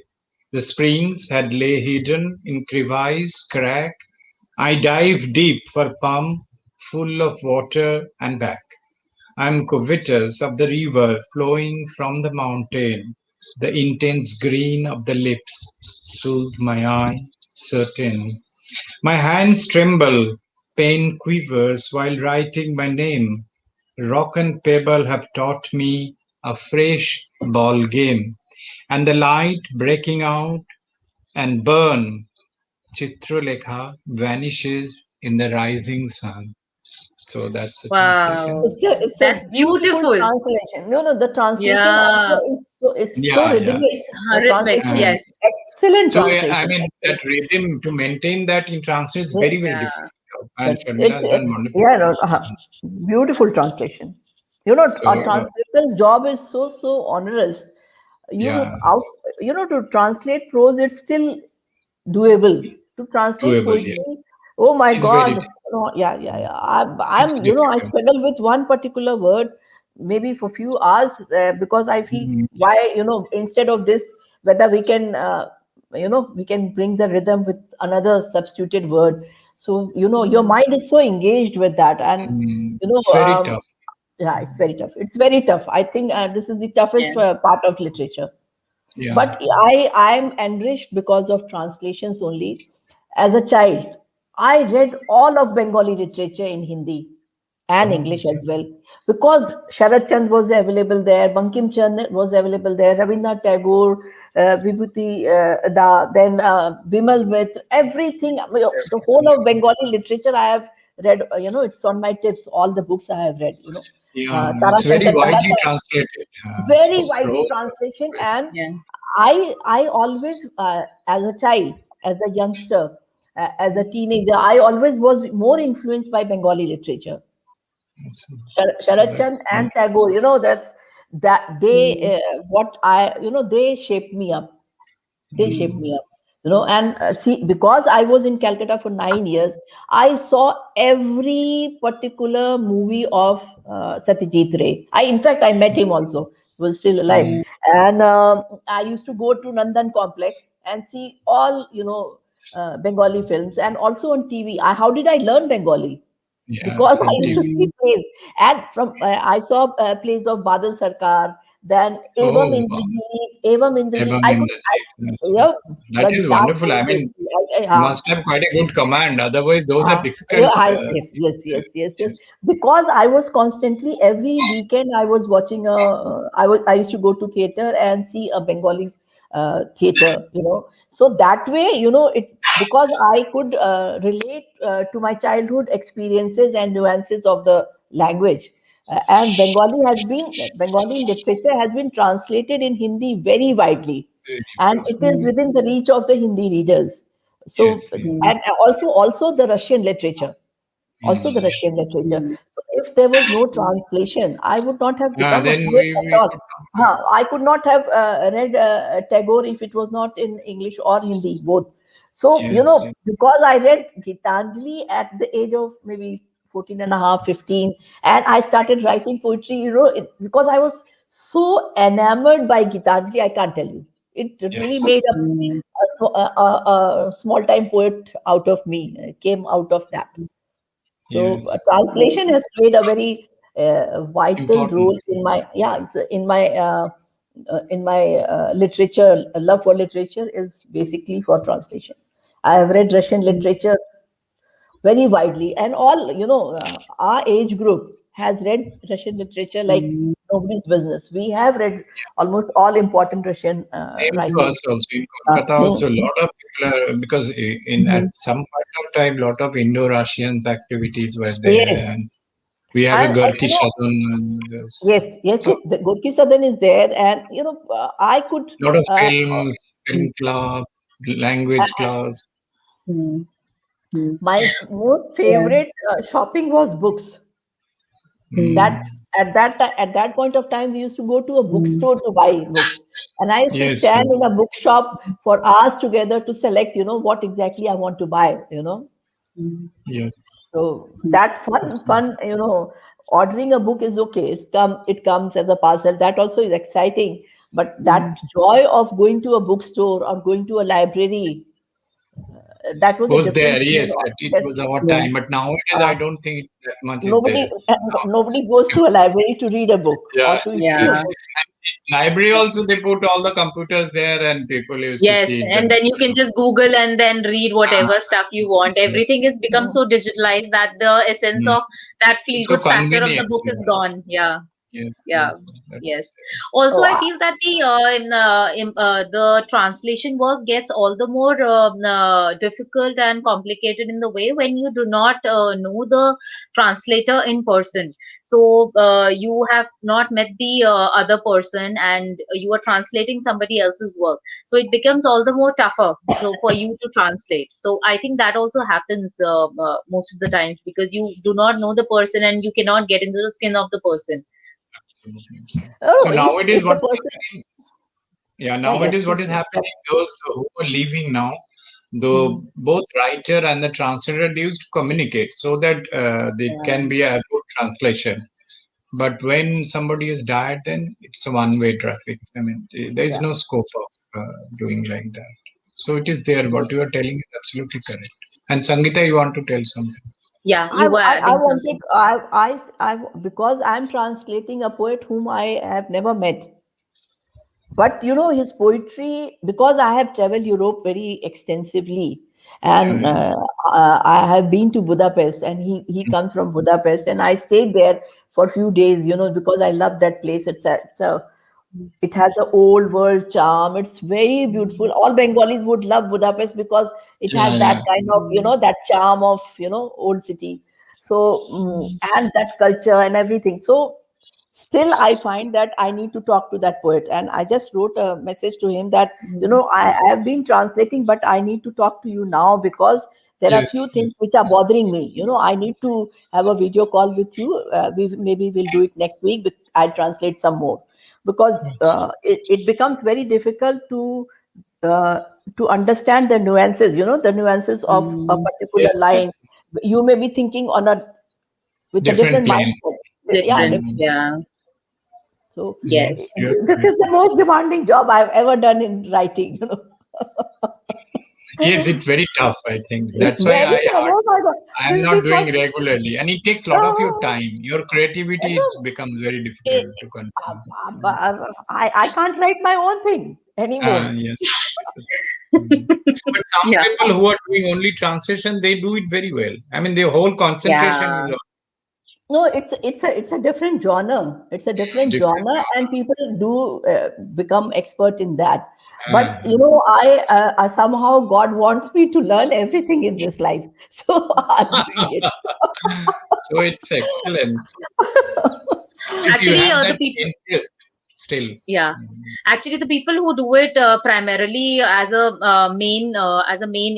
The springs had lay hidden in crevice crack. I dive deep for pump, full of water and back. I am covetous of the river flowing from the mountain. The intense green of the lips soothe my eye, certain. My hands tremble, pen quivers while writing my name. Rock and pebble have taught me a fresh ball game, and the light breaking out and burn, Chitralekha vanishes in the rising sun. So that's the translation. Wow. It's a That's beautiful beautiful. translation. The translation also Yeah. is so Yeah, yeah. rhythmic. It's The rhythmic. translation And is Yes. excellent so I translation. mean that Excellent. rhythm to maintain that in translation is very, very Yeah. difficult. And That's Sharmila it's has done wonderful yeah, no, translation. beautiful translation. A So translator's job is so onerous. yeah, Out to translate prose, it's still doable. To translate doable. Yeah, poetry, oh my it's very God. No, yeah. it's I difficult. struggle with one particular word maybe for few hours because I feel Mm, why, instead of this, whether we can, we can bring the rhythm with another substituted word. So, your mind is so engaged with that. And, you know, it's very um, tough. yeah, it's very tough. It's very tough. I think this is the toughest Yeah. part of literature. Yeah. But I'm enriched because of translations only. As a child, I read all of Bengali literature in Hindi and Oh, English as well, because Sharat Chand was available there, Bankim Chand was available there, Rabindranath Tagore, Vibhuti then Bimal Mitra, everything. The whole of Bengali literature I have read. It's on my tips. All the books I have read. yeah. Tara It's very Shankar widely Talata, translated. very So widely prose. translation. And Yeah. I always as a child, as a youngster, as a teenager, I always was more influenced by Bengali literature. So, so Sharat that's Chand and Tagore, that Mm. they what I they shaped me up. They shaped mm, me up. And see, because I was in Calcutta for 9 years, I saw every particular movie of Satyajit Ray. In fact, I met him also. He was still alive, mm, and I used to go to Nandan Complex and see all Bengali films, and also on TV. How did I learn Bengali? yeah, Because I from used to TV. see Mm. plays, and from I saw plays of Badal Sarkar, then Oh, wow. Evam Indrajit. Ebang I in could, the Yes. yeah, That the is wonderful. I Gita. mean, you must have quite a good command. Otherwise, those are Yeah, difficult. yes. Yes. Because I was constantly every weekend I was watching I used to go to theater and see a Bengali theater. So that way, it because I could relate to my childhood experiences and nuances of the language. And Bengali literature has been translated in Hindi very widely, Very and well. it is Mm. within the reach of the Hindi readers. So, Yes, yes. Mm. and also the Russian literature, also the Mm. Russian literature. Mm. So if there was no translation, I would not have become a Then poet at we all. could not. I could not have read Tagore if it was not in English or Hindi, both. So, Yes, yes. because I read Gitanjali at the age of maybe 14 and a half, 15, and I started writing poetry, because I was so enamored by Gitanjali, I can't tell you. It really Yes, made Mm. a small time poet out of me. It came out of that. So yes. translation has played a very vital Important. role in my in my literature. Love for literature is basically for translation. I have read Russian literature very widely, and all our age group has read Russian literature like Mm. nobody's business. We have read almost all important Russian Same to writers. us also. In Uh, Kolkata also, a lot of people are, because in at mhm. some point of time, lot of Indo-Russians activities were there, Yes, and we have a and Gurki Shadun, and there's yes. so The Gorky Southern is there, and I could. lot of Uh, films, Mm. film club, language class. Mm. Mm. my most Yeah. favorite shopping was books. That Mm. Mm. at that point of time, we used to go to a Mm. bookstore to buy books, and I used to Yes, stand yes, in a bookshop for hours together to select, what exactly I want to buy. Mm. yes. So Mm. that fun, ordering a book is okay. It comes as a parcel. That also is exciting. But Mm. that joy of going to a bookstore or going to a library, that was a Was different there, thing. yes, that it Yes, was our Yeah. time, but nowadays I uh, don't think that much is nobody there. Now, nobody goes to a library to read a book yeah, or to see a Yeah. book. library also they put all the computers there, and people used to Yes, see in the and then you can just Google and then read ah, whatever stuff you want. yes. Everything has become Mm. so digitalized that the essence Mm. of that feel So good factor of the convenient. book is Yeah. gone. Yeah. Yes, Yeah, yes, that's yes. Also, Oh, I feel that the translation work gets all the more difficult and complicated in the way when you do not know the translator in person. So you have not met the other person, and you are translating somebody else's work. So it becomes all the more tougher. So for you to translate. So I think that also happens most of the times because you do not know the person and you cannot get into the skin of the person. absolutely so. oh, So if nowadays, the what is person, happening? Yeah, yeah, yes, nowadays, what please is go. happening? Those who are leaving now, the Mhm. both writer and the translator they used to communicate so that it Yeah. can be a good translation. But when somebody is died, then it's a one-way traffic. I mean, there is Yeah. no scope of doing like that. So it is there. What you are telling is absolutely correct. And Sangeeta, you want to tell something? Yeah, I, you were I adding wanted, something. because I'm translating a poet whom I have never met. But his poetry, because I have traveled Europe very extensively, and Yeah, I have been to Budapest, and he comes from Budapest, and I stayed there for a few days, because I love that place. It has a old world charm. It's very beautiful. All Bengalis would love Budapest because it yeah, has that yeah. kind of, Mm. that charm of, old city. So, and that culture and everything. So, still, I find that I need to talk to that poet. And I just wrote a message to him that, Mm. I have been translating, but I need to talk to you now because there are Yes, few yes, things which are bothering me. I need to have a video call with you. Maybe we'll do it next week. But I'll translate some more because absolutely. it becomes very difficult uh, to understand the nuances. The nuances of a Mm. particular Yes, line. yes. You may be thinking with a Different different plane. mindset. Yeah, Different. Mm, Yeah. so yes, Yes. you're this correct. is the most demanding job I've ever done in writing. Yes, it's very tough, I think. It's That's why very tough. Oh my God. I am This is not the doing first. regularly. And it takes a lot of your Oh, time. Your creativity it no, becomes very it, difficult to control. I can't write my own thing anymore. Yes. Mm. But some Yeah. people who are doing only translation, they do it very well. I mean, their whole concentration is Yeah. on No, it's a different genre. It's a different different genre, and genre. people do become expert in that. But Uh, I somehow God wants me to learn everything in this life, so I'm doing it. so it's excellent. If you Actually, have the that people. interest still. Yeah. Mm, Actually, the people who do it primarily as a main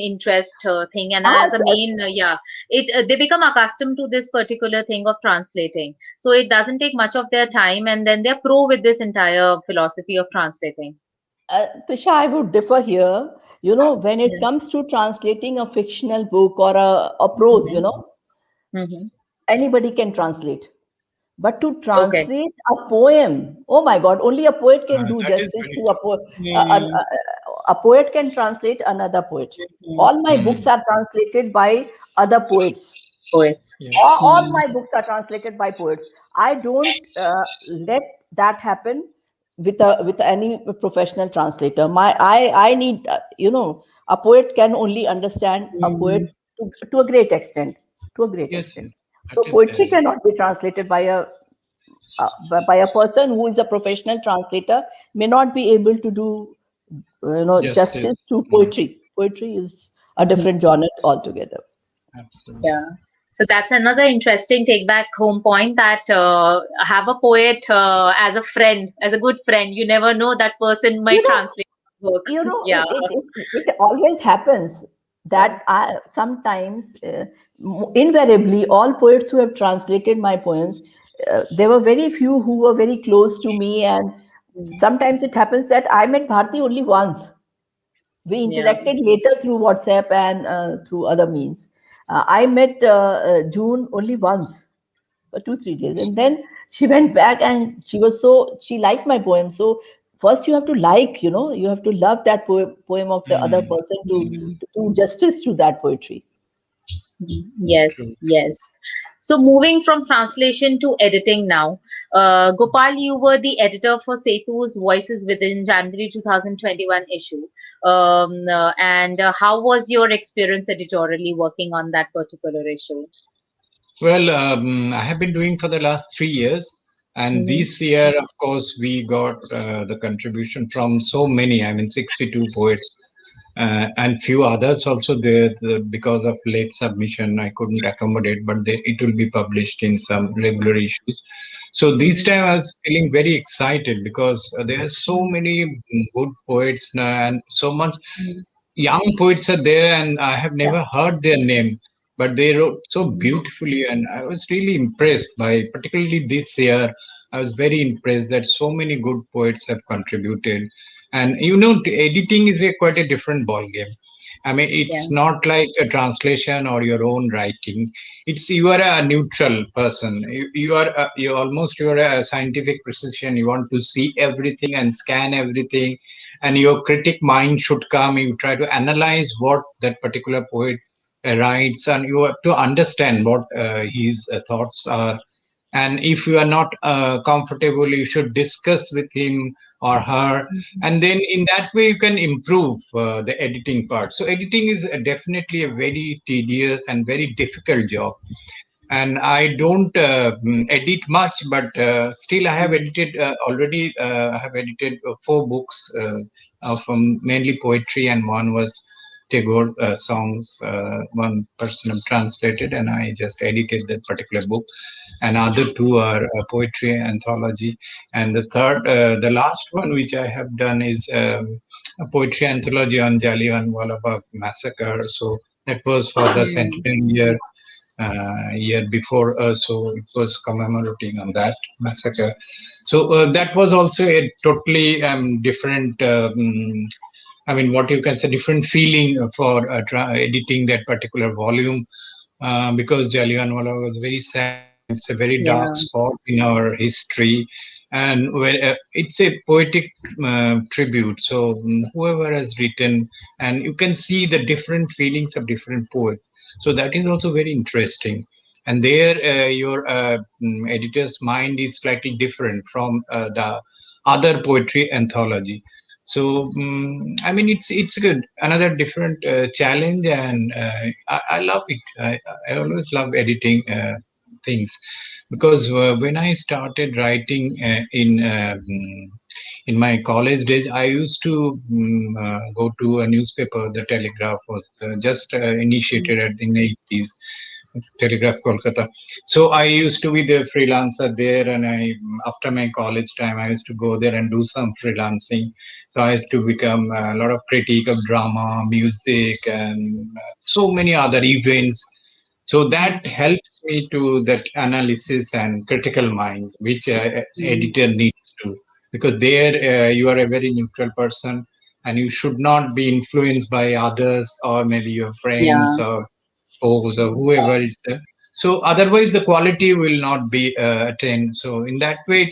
interest thing and Ah, as a main yeah, it they become accustomed to this particular thing of translating. So it doesn't take much of their time, and then they're pro with this entire philosophy of translating. Trisha, I would differ here. When it Yeah. comes to translating a fictional book or a prose, Hmm. Hmm. anybody can translate. But to Okay. translate a poem, oh my God, only a poet can do that is justice very to a tough. poem. Hmm. A poet can translate another poet. Hmm. All my books Mm, are translated by other poets. Poets. yes. All Hmm. my books are translated by poets. I don't let that happen with any professional translator. I need a poet can only understand a poet Hmm. to a great extent. To a great Yes, yes. extent. That So is there. poetry cannot be translated by a person who is a professional translator, may not be able to do Justice. justice to Mm, poetry. Poetry is a Hmm. different genre altogether. absolutely. Yeah. So that's another interesting take back home point that have a poet as a friend, as a good friend. You never know that person You might know, translate the book. Yeah. it always happens that sometimes, invariably, all poets who have translated my poems, there were very few who were very close to me, and Mm. sometimes it happens that I met Bharti only once. We Yeah. interacted later through WhatsApp and through other means. I met June only once for 2 3 days, and then she went back and she liked my poem. So first you have to you have to love that poem of the other Mm, person Mm. to do justice to that poetry. Yes, true. yes. So moving from translation to editing now, Gopal, you were the editor for Setu's Voices Within January 2021 issue. And how was your experience editorially working on that particular issue? Well, I have been doing for the last 3 years. And this year, of course, we got the contribution from so many, I mean, 62 poets and few others also there. Because of late submission, I couldn't accommodate, but it will be published in some regular issues. So this time I was feeling very excited because there are so many good poets now and so much young poets are there, and I have Yeah. never heard their name, but they wrote so beautifully, and I was really impressed by, particularly this year. I was very impressed that so many good poets have contributed, and editing is quite a different ball game. I mean, Yeah. it's not like a translation or your own writing. It's you are a neutral person. You are a scientific precision. You want to see everything and scan everything, and your critic mind should come. You try to analyze what that particular poet writes, and you have to understand what his thoughts are. And if you are not comfortable, you should discuss with him or her, and then in that way you can improve the editing part. So editing is definitely a very tedious and very difficult job, and I don't edit much, but still I have edited already. I have edited four books from mainly poetry, and one was Tagore songs. One person have translated, and I just edited that particular book. And other two are poetry anthology, and the last one which I have done is a poetry anthology on Jallianwala Bagh massacre. So that was for the centenary year before, so it was commemorating on that massacre. So that was also a totally different. I mean, what you can say, different feeling for editing that particular volume, because Jallianwala was very sad, and it's a very dark Yeah. spot in our history, and where it's a poetic tribute. So whoever has written, and you can see the different feelings of different poets. So that is also very interesting. And there, your editor's mind is slightly different from the other poetry anthology. So I mean, it's good, another different challenge, and I love it. I always love editing things, because when I started writing in my college days, I used to go to a newspaper. The Telegraph was just initiated in the 80s. Telegraph Kolkata. So I used to be the freelancer there, and after my college time, I used to go there and do some freelancing. So I used to become a lot of critique of drama, music, and so many other events. So that helps me to that analysis and critical mind, which editor needs to, because there you are a very neutral person, and you should not be influenced by others or maybe your friends Yeah. or foes or whoever it's there. So otherwise the quality will not be attained. So in that way,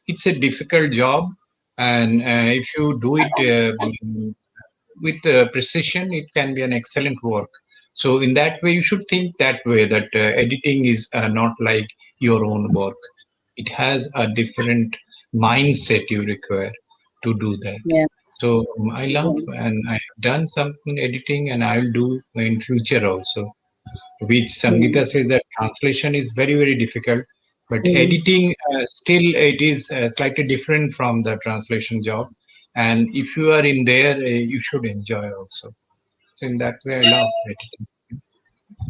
it's a difficult job, and if you do it with precision, it can be an excellent work. So in that way, you should think that way, that editing is not like your own work. It has a different mindset you require to do that. Yeah. So I love, Yeah. and I have done something editing, and I will do in future also. Which Mm. Sangeeta says that translation is very very difficult, but Mm. editing still it is slightly different from the translation job. And if you are in there, you should enjoy also. So in that way, I love editing.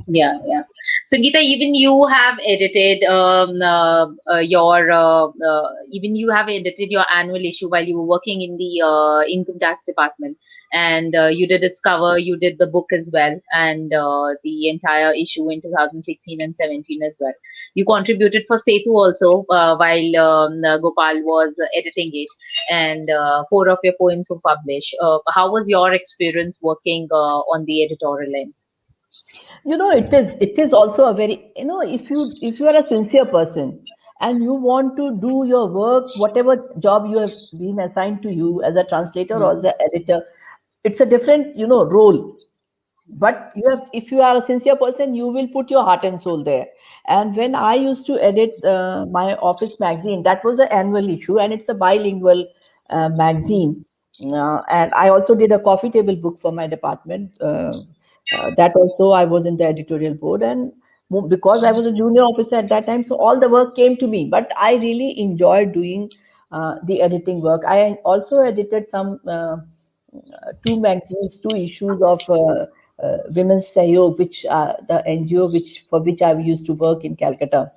Yeah, yeah. Sangeeta, even you have edited even you have edited your annual issue while you were working in the income tax department, and you did its cover, you did the book as well, and the entire issue in 2016 and 17 as well. You contributed for Setu also while Gopal was editing it, and four of your poems were published. How was your experience working on the editorial end? It is also a very, if you are a sincere person and you want to do your work, whatever job you have been assigned to you as a translator or as an editor, it's a different role. But if you are a sincere person, you will put your heart and soul there. And when I used to edit my office magazine, that was an annual issue, and it's a bilingual magazine. And I also did a coffee table book for my department. That also I was in the editorial board, and because I was a junior officer at that time, so all the work came to me. But I really enjoyed doing the editing work. I also edited some two magazines, two issues of Women's Sahyog, which the NGO for which I used to work in Calcutta.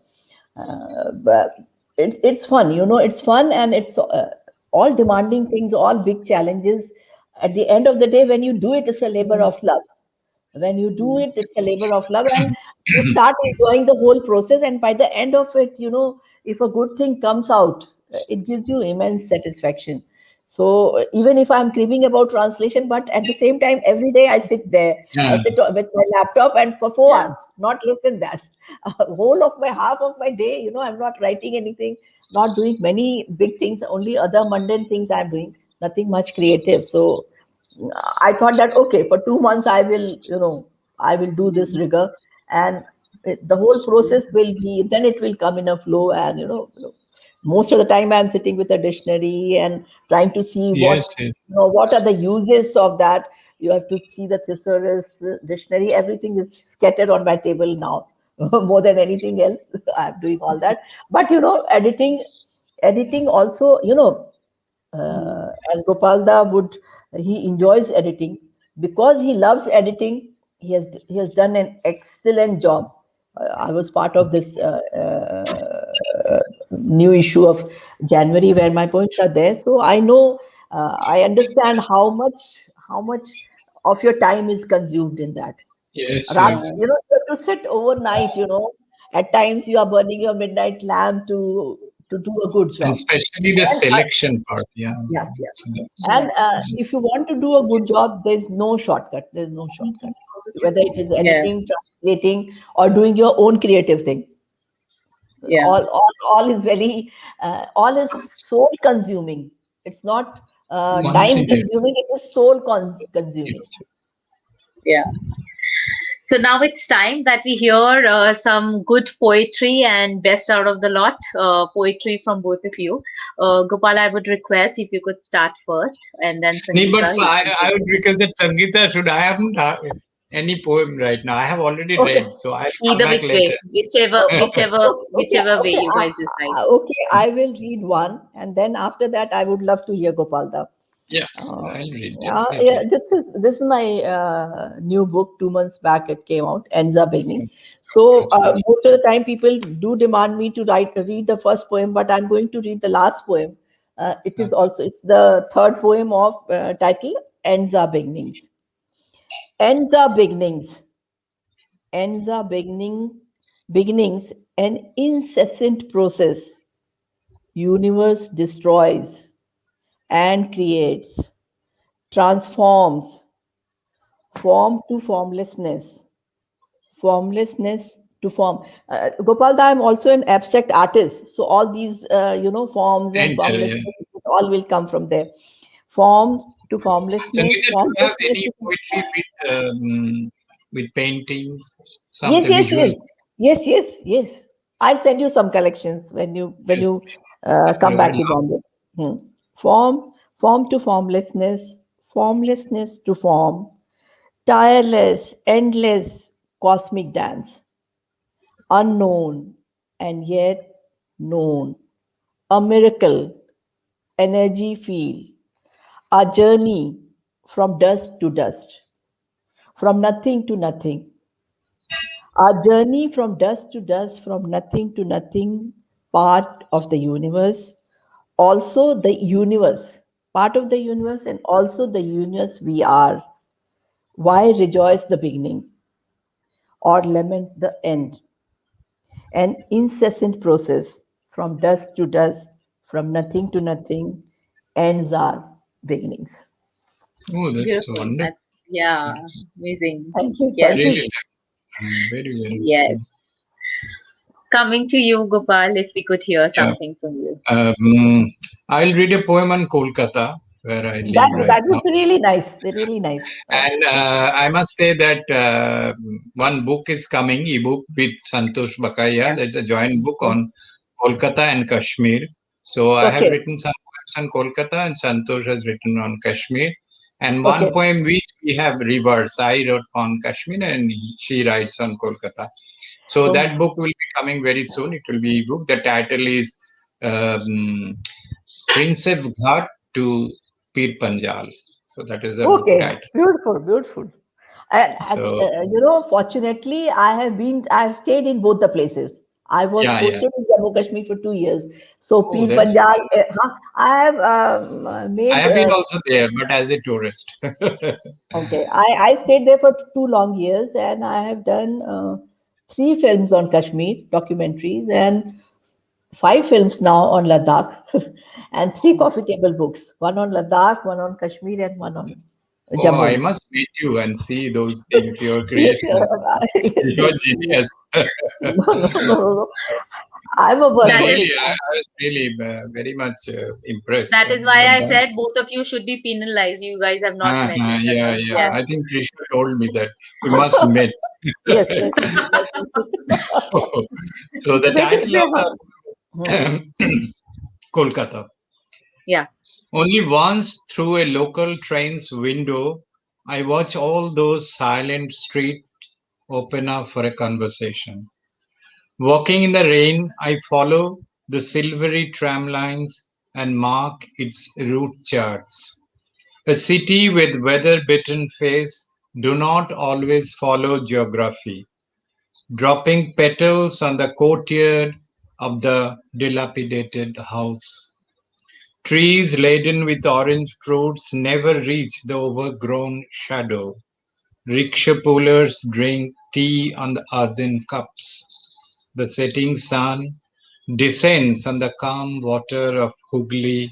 But it's fun, it's fun, and it's all demanding things, all big challenges. At the end of the day, when you do it, it's a labor of love. When you do it, it's a labor of love, and you start enjoying the whole process. And by the end of it, if a good thing comes out, it gives you immense satisfaction. So even if I'm cribbing about translation, but at the same time, every day I sit there, I Yeah. sit with my laptop, and for 4 hours, not less than that, whole of my half of my day, I'm not writing anything, not doing many big things, only other mundane things I'm doing, nothing much creative. So I thought that okay, for 2 months I will do this rigor, and the whole process will be. Then it will come in a flow, and most of the time I'm sitting with a dictionary and trying to see Yes, yes. what are the uses of that. You have to see the thesaurus, dictionary. Everything is scattered on my table now. More than anything else, I'm doing all that. But editing also, and Gopalda he enjoys editing because he loves editing. He has done an excellent job. I was part of this new issue of January where my poems are there, so I know, I understand how much of your time is consumed in that. Yes, Rather, yes. you have to sit overnight. At times you are burning your midnight lamp to do a good And job. especially the And selection part. Yeah. yes, yes. So that's, And if you want to do a good job, there's no shortcut. There's no shortcut. Whether it is Yeah. editing, translating, or doing your own creative thing, Yeah. all is all is soul consuming. It's not one time thing is, consuming. It is soul consuming. it's, Yeah. So now it's time that we hear some good poetry and best out of the lot poetry from both of you. Gopal, I would request if you could start first, and then nee, but Sangeeta, you can I take would it. request that Sangeeta should. I haven't any poem right now. I have already Okay. read, so I'll come Either back which way, later. whichever, Okay, whichever, okay, okay, whichever way okay. you guys decide. Okay, I will read one, and then after that, I would love to hear Gopalda. Yeah, Uh, I'll read yeah, definitely. this is my new book. 2 months back, it came out. Ends up beginning. So most of the time, people do demand me to read the first poem, but I'm going to read the last poem. That's It's the third poem of title Ends Are Beginnings. Ends are beginnings. Ends are beginnings, an incessant process. Universe destroys and creates, transforms, form to formlessness, formlessness to form. Gopalda, I'm also an abstract artist, so all these forms and enter. Yeah. formlessness, all will come from there. Form to formlessness, Sangeeta, do you have formlessness. any poetry with paintings, Yes, something yes, visual? yes, yes, yes, yes. I'll send you some collections when you Yes, come I back will to love. Bombay. Hmm. Form to formlessness, formlessness to form, tireless, endless, cosmic dance, unknown and yet known, a miracle, energy field, a journey from dust to dust, from nothing to nothing. Our journey from dust to dust, from nothing to nothing, part of the universe, also the universe, part of the universe, and also the universe we are. Why rejoice the beginning or lament the end? An incessant process from dust to dust, from nothing to nothing, ends are beginnings. Oh, that's Beautiful. wonderful. That's, yeah, amazing. Thank you. Yes, Thank you. Really, very, very. yes. Coming to you, Gopal, if we could hear Yeah. something from you. I'll read a poem on Kolkata, where I That live right that now. would be really nice. Really nice. And I must say that one book is coming, ebook with Santosh Bakaya. Yeah. There's a joint book on Kolkata and Kashmir. So I have Okay. written some poems on Kolkata, and Santosh has written on Kashmir. And one Okay. poem which we have reversed. I wrote on Kashmir, and she writes on Kolkata. So So, that book will be coming very soon. It will be book. The title is Princess Ghat to Pir Panjal. So that is the book okay, title. beautiful, beautiful. And So fortunately, I have stayed in both the places. I was yeah, yeah. posted in Jammu Kashmir for 2 years. So Oh, Pir that's Panjal, wonderful. I have I made. have been also there, but as a tourist. Okay, I stayed there for 2 long years, and I have done 3 films on Kashmir, documentaries, and 5 films now on Ladakh, and 3 coffee table books, one on Ladakh, one on Kashmir, and one on Oh, I Jammu. must meet you and see those things, your Yes, creation. yes, You're yes. genius. No, no, no, no, no. I'm a No, That is workaholic. really, I was really very much impressed. that is why But I then, said both of you should be penalized. You guys have not met each yeah, other. yeah. Yes. I think Trisha told me that we must meet. Yes, yes, yes. So the Waiting title of for her. Hmm. the Kolkata. Yeah. Only once through a local train's window, I watch all those silent streets open up for a conversation. Walking in the rain, I follow the silvery tram lines and mark its route charts. A city with weather-bitten face do not always follow geography, dropping petals on the courtyard of the dilapidated house. Trees laden with orange fruits never reach the overgrown shadow. Rickshaw pullers drink tea on the earthen cups. The setting sun descends on the calm water of Hooghly.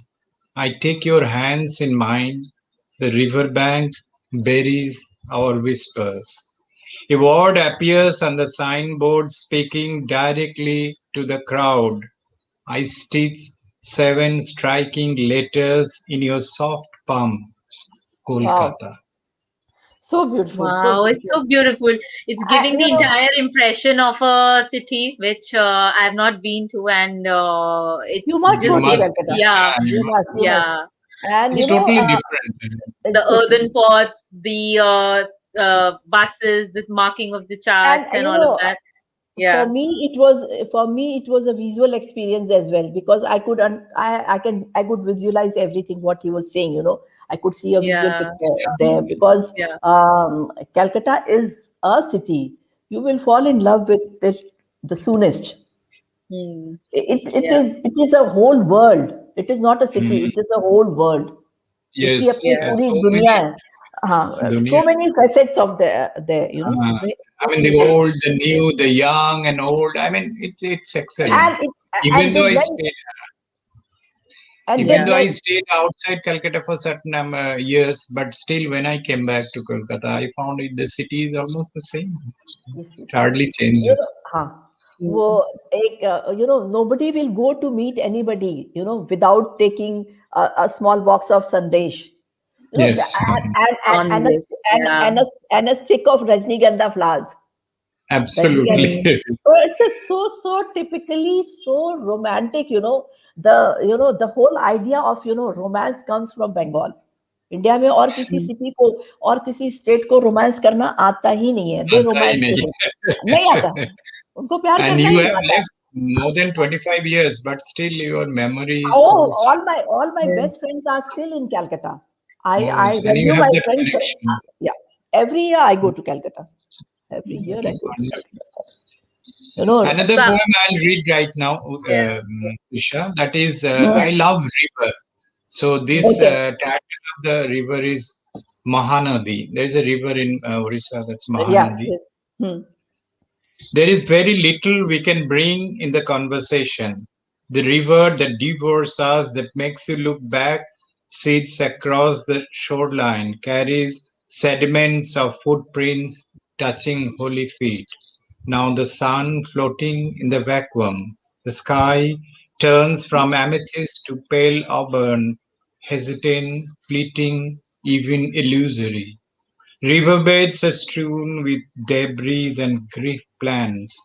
I take your hands in mine. The riverbank buries our whispers. A word appears on the signboard speaking directly to the crowd. I stitch 7 striking letters in your soft palm, Wow, Kolkata. so beautiful, so Wow, it's beautiful. so beautiful. It's giving You the know, entire impression of a city which I have not been to, and it you must You just go to gives, must, Calcutta. yeah, You must, you must. yeah, And it's totally different. it's the totally earthen different. pots, the buses, the marking of the And charts, and all of that. for Yeah, me it was a visual experience as well, because I could visualize everything what he was saying. I could see a visual yeah, picture there, because yeah, Calcutta is a city you will fall in love with the soonest. hmm, it yeah, is it is a whole world. It is not a city, Mm, it is a whole world. इसकी yes, अपनी yeah, yes. पूरी So दुनिया many है. हाँ, dunya. so many facets of there, Uh, I so mean, many the facets. old, the new, the young, and old. I mean, it's excellent. And it, Even and though they I blend stayed, and they even yeah, though I blend stayed outside Calcutta for certain years, but still, when I came back to Kolkata, I found it the city is almost the same. yes, yes, It yes. hardly changes. हाँ, वो hmm, एक nobody will go to meet anybody without taking a small box of sandesh, Yes, on this. Yeah, and a stick of Rajnigandha flowers. absolutely. Rajnikant. hmm, So it's so typically so romantic. The whole idea of romance comes from Bengal. India में और किसी hmm, city को और किसी state को romance करना आता ही नहीं है. दे आता ही रोमांस नहीं. नहीं आता. उनको प्यार And करना you ही have नहीं आता. left more than 25 years, but still your memory is Oh, so all my yeah. best friends are still in Calcutta. I small, and you review have my that friends. connection. Yeah, every year I go to Calcutta. Every year That I is go to wonderful. Calcutta. You know, Another So, poem I'll read right now, yeah, Isha, that is yeah, I Love River. So this okay, title of the river is Mahanadi. There is a river in Orissa that's yeah. Mahanadi. Yes. Hmm. There is very little we can bring in the conversation. The river that devours us, that makes you look back, sits across the shoreline, carries sediments of footprints touching holy feet. Now the sun floating in the vacuum, the sky turns from amethyst to pale auburn, hesitant, fleeting, even illusory. Riverbeds are strewn with debris and grief plans.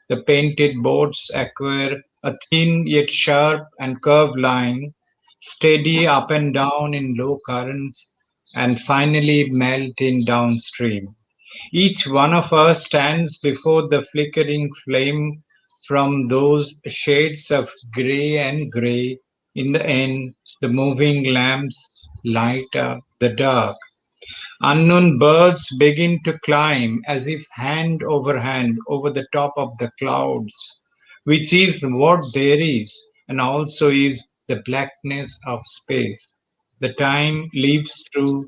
The painted boats acquire a thin yet sharp and curved line, steady Yeah. up and down in low currents, and finally melt in downstream. Each one of us stands before the flickering flame from those shades of grey and grey. In the end, the moving lamps light up the dark. Unknown birds begin to climb as if hand over hand over the top of the clouds, which is what there is, and also is the blackness of space. The time leaps through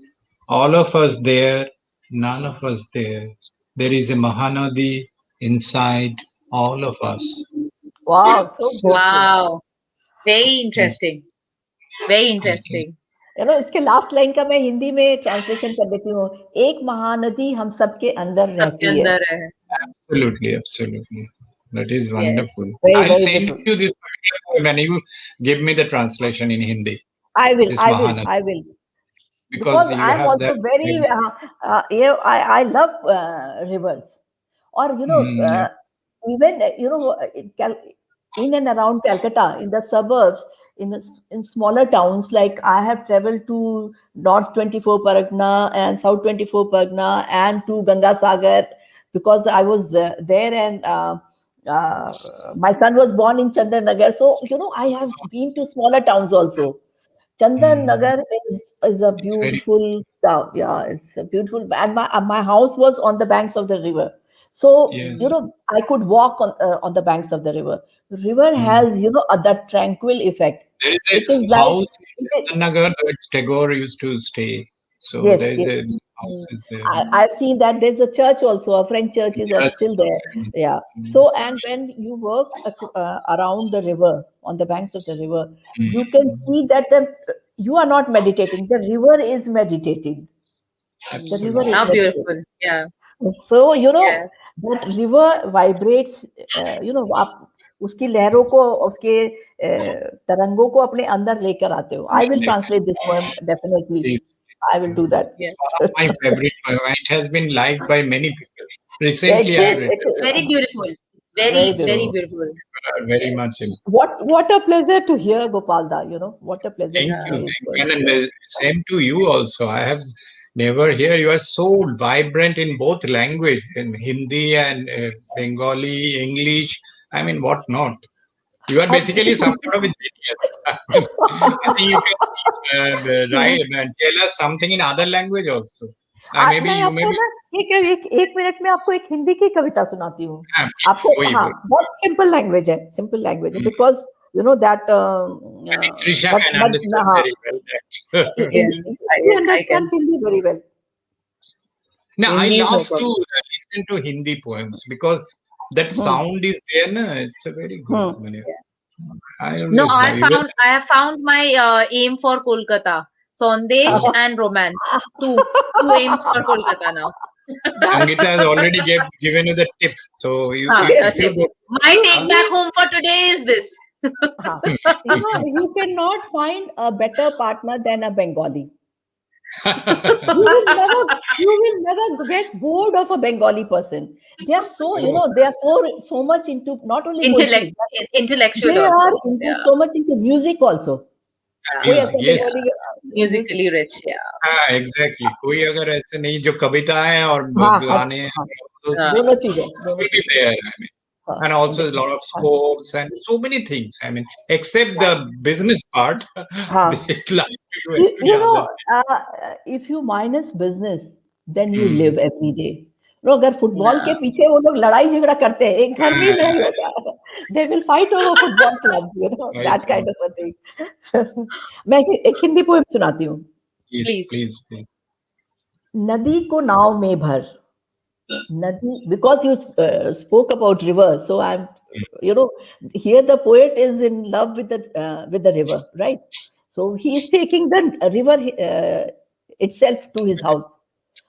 all of us there, none of us there. There is a Mahanadi inside all of us. Wow, so beautiful. Wow. Very Yes. interesting. Very interesting. इसके last line का मैं हिंदी में translation कर देती हूँ. एक महानदी हम सबके अंदर सबके रहती है. अंदर है. Absolutely, absolutely. That is Yes. wonderful. Very, I'll very send beautiful. you this particular poem and you give me the translation in Hindi. I will, This I will, Mahanadi. I will. Because Because you I'm have also that. very, I love rivers. Or, Yeah. even, in and around Calcutta, in the suburbs, in smaller towns, like I have traveled to North 24 Pargana and South 24 Pargana and to Ganga Sagar because I was there and my son was born in Chandarnagar. So, I have been to smaller towns also. Chandan Nagar is a It's very. beautiful town. Yeah, it's a beautiful. And my house was on the banks of the river, so Yes. I could walk on the banks of the river. The river Mm. has that tranquil effect. There is It is a like house in Nagar that Tagore used to stay. So yes, there is yes. a house is there. I've seen that there's a church also. A French church is Church. still there. Yeah. So and when you work around the river, on the banks of the river, you can see that you are not meditating. The river is meditating. The river Absolutely. is How meditating. beautiful. Yeah. So Yes. that river vibrates. आप उसकी लहरों को उसके तरंगों को अपने अंदर लेकर आते हो. I will translate this poem definitely. Please. I will do that. Yes. One of my favorite poem. It has been liked by many people. Recently, I have It is. written Very beautiful. It's Very very, beautiful. very so beautiful. very Yes. much. What a pleasure to hear, Gopalda. What a pleasure. Thank Yeah. you. It Thank you. was. And same to you also. I have never heard you are so vibrant in both language, in Hindi and Bengali, English. I mean, what not? You are basically some sort of a genius. I think you can write and tell us something in other language also. Maybe मैं you आपको maybe. ना एक minute में आपको एक हिंदी की कविता सुनाती हूँ. Please, आपको वही, हाँ वही. बहुत सिंपल लैंग्वेज है. Because that I think Trisha can understand हाँ very well that. Yeah. he I understands can. Hindi very well. Now, I Hindi is no love to problem. listen to Hindi poems because that sound is there. Na? It's a very good. Hmm. I No, always love even. I have found my aim for Kolkata. Sondesh and romance. Two aims for Kolkata now. Sangeeta has already given you the tip. So Yeah, if you tip. go, My take back home for today is this. हाँ. You cannot find a better partner than a Bengali. You will never get bored of a Bengali person. They are so, they are so much into not only poetry, but Intellectual they also. are into so much into music also. कोई music, ऐसा yes. Bengali Musically rich, yeah. Exactly. कोई अगर ऐसे नहीं जो कविता है और गाने हैं, those दोनों things चीजें will be there. I mean, and also a lot of sports and so many things. I mean, except the business part, they like to do every other. if you minus business, then you live every day. अगर football के Yeah. पीछे वो लोग लड़ाई झगड़ा करते हैं, एक घर में ही लड़ाई होता है. They will fight over football clubs, that kind of a thing. मैं एक हिंदी पोएम सुनाती हूँ. Please. नदी को नाव में भर. Nadi, because you spoke about river, so I'm, here the poet is in love with the river, right? So he is taking the river itself to his house.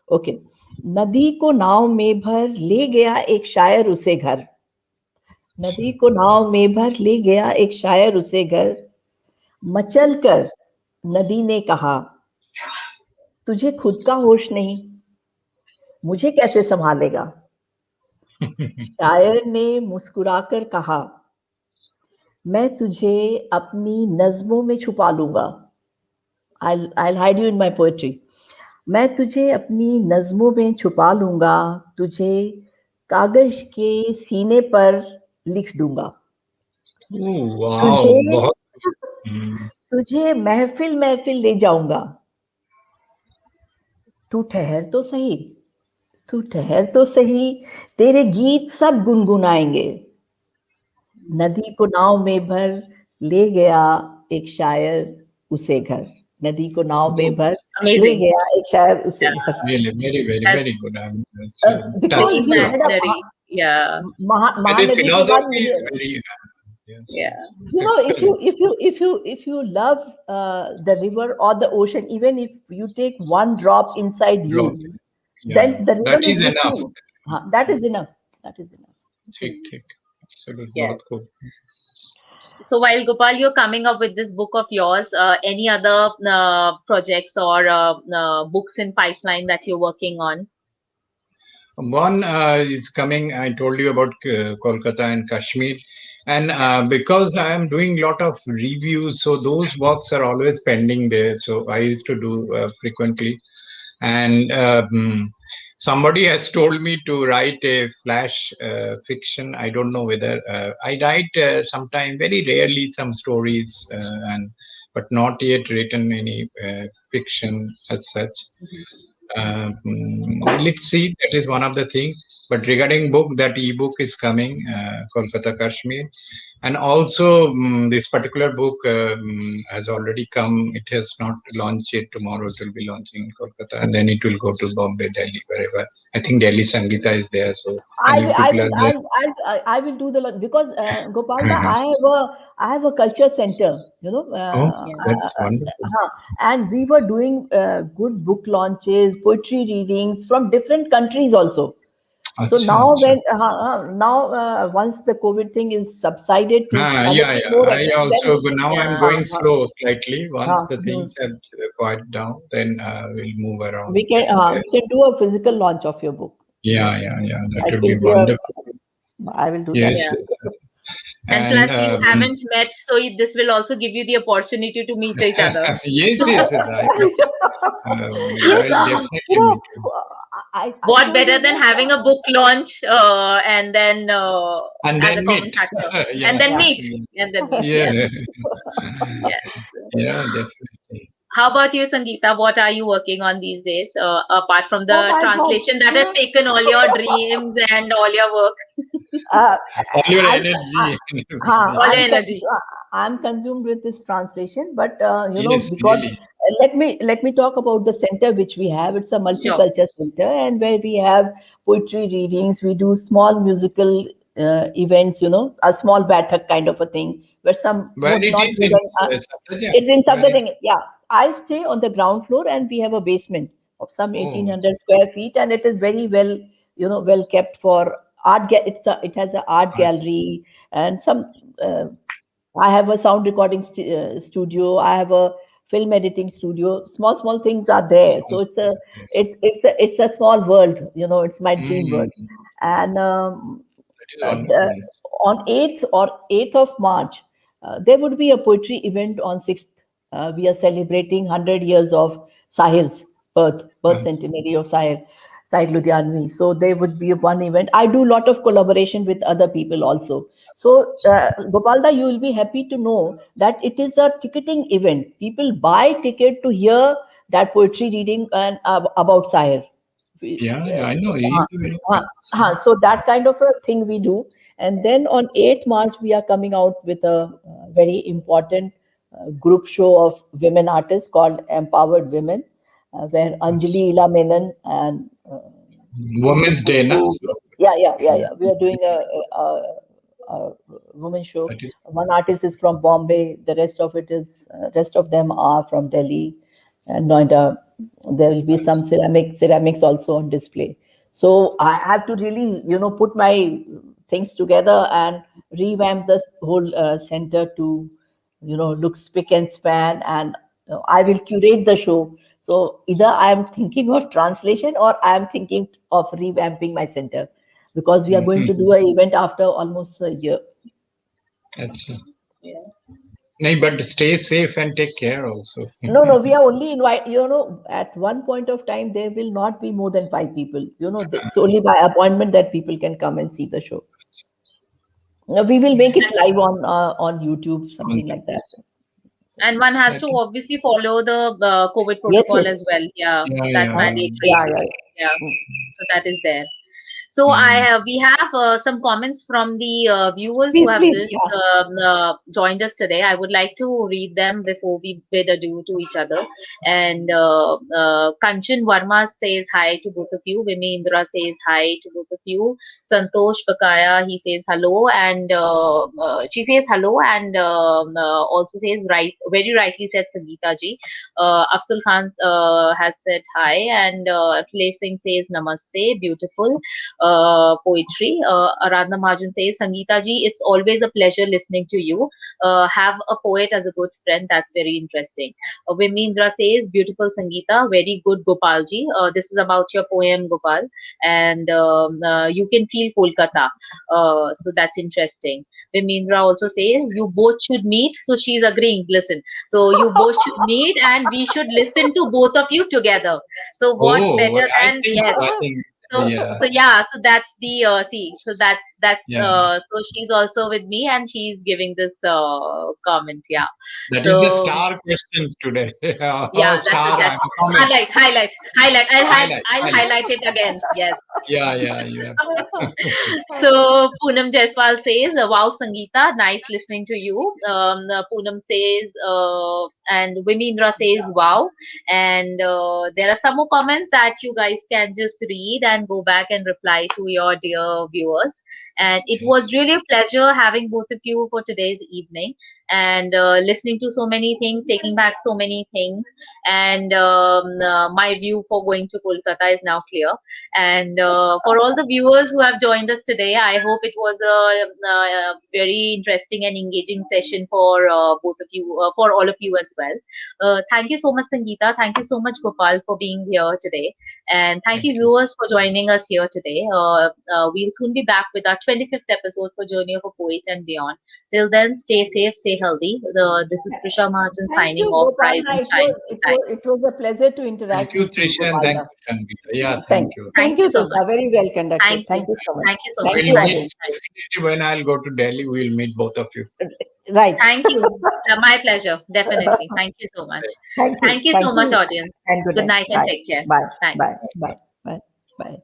Okay. नदी को नाव में भर ले गया एक शायर उसे घर. नदी को नाव में भर ले गया एक शायर उसे घर. मचल कर नदी ने कहा, तुझे खुद का होश नहीं, मुझे कैसे संभालेगा. शायर ने मुस्कुराकर कहा, मैं तुझे अपनी नज़्मों में छुपा लूंगा. I'll hide you in my poetry. मैं तुझे अपनी नज़्मों में छुपा लूँगा, तुझे कागज़ के सीने पर लिख दूँगा। वाह, तुझे बहुत हम्म, तुझे महफ़िल-महफ़िल ले जाऊँगा। तू ठहर तो सही, तू ठहर तो सही, तेरे गीत सब गुनगुनाएँगे। नदी को नाव में भर ले गया एक शायर उसे घर। नदी को नाव में भर ले Amazing. गया एक शायर उसे Yeah, घर। really very, very, that's very good. It's Because very touching. you said imaginary. Yeah, And the Mahanadi के बाद philosophy मुझे, is very, yes, yeah, you know, correct. if you love the river or the ocean, even if you take one drop inside Drop. you, Yeah, then the river that is is with enough. you. That is enough. That is enough. ठीक ठीक absolute yes. बहुत खूब. So while Gopal, you're coming up with this book of yours, any other projects or books in pipeline that you're working on? One is coming. I told you about Kolkata and Kashmir, and because I am doing lot of reviews, so those works are always pending there. So I used to do frequently, and somebody has told me to write a flash fiction. I don't know whether I write sometime, very rarely, some stories, and but not yet written any fiction as such. Let's see, that is one of the things. But regarding book, that ebook is coming, Kolkata Kashmir, and also this particular book has already come. It has not launched yet. Tomorrow it will be launching in Kolkata, and then it will go to Bombay, Delhi, wherever. I think Delhi Sangeeta is there, so and you people are there. I will do the because Gopalda, Uh-huh. I have a culture center, you know, Oh, Yeah. that's wonderful. and we were doing good book launches, poetry readings from different countries also. So Acha, now acha. once the COVID thing is subsided to a Yeah, little yeah. more I extent, then also now I'm Yeah. going slow slightly. Once the hmm. things have quieted down, then we'll move around. We can do a physical launch of your book. Yeah. That It would be will be a, wonderful. I will do that. Yes, Yeah. yes, yes. And And plus, you haven't met, so this will also give you the opportunity to meet each other. yes. Yes, I'll you definitely know, meet you. I What told better you than that. having a book launch and then And as a then common meet. factor, and Yeah, then Yeah. meet, and then meet. Yes, yeah, yes. yeah, definitely. How about you, Sangeeta? What are you working on these days, apart from Oh the my God. translation that has taken all your dreams and all your work, Uh, All your I'm, energy and all everything. your energy? I'm consumed with this translation, but you know, Yes, because really. let me talk about the center which we have. It's a Sure. multicultural center, and where we have poetry readings, we do small musical events. You know, a small bathak kind of a thing, where some Where it not is more in than Satyajam? it's in Where it? something. Yeah, I stay on the ground floor, and we have a basement of some Oh, 1,800 square feet, and it is very well, you know, well kept for art. It has an art Acha. gallery and some. I have a sound recording studio. I have a film editing studio. Small things are there. So Small space. Yes. it's a small world. You know, it's my dream Mm, world. And that is the, wonderful. on 8th of March, there would be a poetry event on 6th. We are celebrating 100 years of Sahil's birth centenary of Sahil Ludhianvi. So there would be one event. I do a lot of collaboration with other people also. So Gopalda, you will be happy to know that it is a ticketing event. People buy ticket to hear that poetry reading and about Sahil. Yeah, I know. He is a very famous. So that kind of a thing we do. And then on 8th March, we are coming out with a very important group show of women artists called Empowered Women, where Anjali Ila Menon and Women's Day, na? do, So, yeah. We are doing a women show. that is One artist is from Bombay. The rest of them are from Delhi and Noida. There will be some ceramics also on display. So I have to really, you know, put my things together and revamp this whole center to, you know, look spick and span. And I will curate the show. So either I am thinking of translation or I am thinking of revamping my center because we are going to do an event after almost a year. that's Yeah. No, but stay safe and take care also. No, we are only invite. At one point of time, there will not be more than 5 people. It's only by appointment that people can come and see the show. We will make it live on YouTube, something like that. And one has to That is- obviously follow the COVID Yes, protocol yes. as well. Yeah, that's Huh? mandatory. Yeah, yeah. Yeah, Mm. so that is there. So we have some comments from the viewers who Please, have please. just Yeah. joined us today. I would like to read them before we bid adieu to each other. And Kanchan Verma says hi to both of you. Vimi Indra says hi to both of you. Santosh Bakaya, he says hello, and she says hello, and also says very rightly said Sangeeta ji. Afzal Khan has said hi, and Akhilesh Singh says namaste, beautiful poetry. Aradhana Mahajan says, Sangeeta ji, it's always a pleasure listening to you. Have a poet as a good friend. That's very interesting. Vimindra says, beautiful Sangeeta, very good Gopal ji. This is about your poem, Gopal, and you can feel Kolkata. So that's interesting. Vimindra also says, you both should meet. So she's agreeing. Listen. So you both should meet, and we should listen to both of you together. So what Oh, better I than think yes? I think yeah, So yeah, so that's the so that's yeah. so she's also with me, and she's giving this comment. Yeah. That is the So star questions today. yeah, Oh, that's it. star, That's I'm comment. highlight. Highlight, I'll highlight. highlight it again. Yes. Yeah, you have. So Poonam Jaiswal says, "Wow, Sangeeta, nice listening to you." Poonam says, and Vimindra says, "Wow." And there are some more comments that you guys can just read and go back and reply to your dear viewers. And it was really a pleasure having both of you for today's evening, and listening to so many things, taking back so many things. And my view for going to Kolkata is now clear. And for all the viewers who have joined us today, I hope it was a very interesting and engaging session for both of you, for all of you as well. Thank you so much, Sangeeta. Thank you so much, Gopal, for being here today. And thank you, Thank you. viewers, for joining us here today. We'll soon be back with our 25th episode for Journey of a Poet and Beyond. Till then, stay safe, stay healthy. This is Trisha Mahajan Thank signing you, off. Rise Gopalna. and It shine. was it Bye. was it was a pleasure to Thank interact you, with you, Trisha, and thank Gopalna. you, Sangeeta. Yeah, Thank thank you. Thank thank you, you so much. Trisha. Very well conducted. Thank you. Thank you so much. Thank you so Thank much. We'll you, Thank meet you. audience. definitely when I'll go to Delhi. We'll meet both of you. Right. Thank you. My pleasure. Definitely. Thank you so much. Thank you. Thank you Thank so much, you. audience. And good Good night. night and Bye. take care. Bye. Thanks. Bye. Bye. Bye. Bye.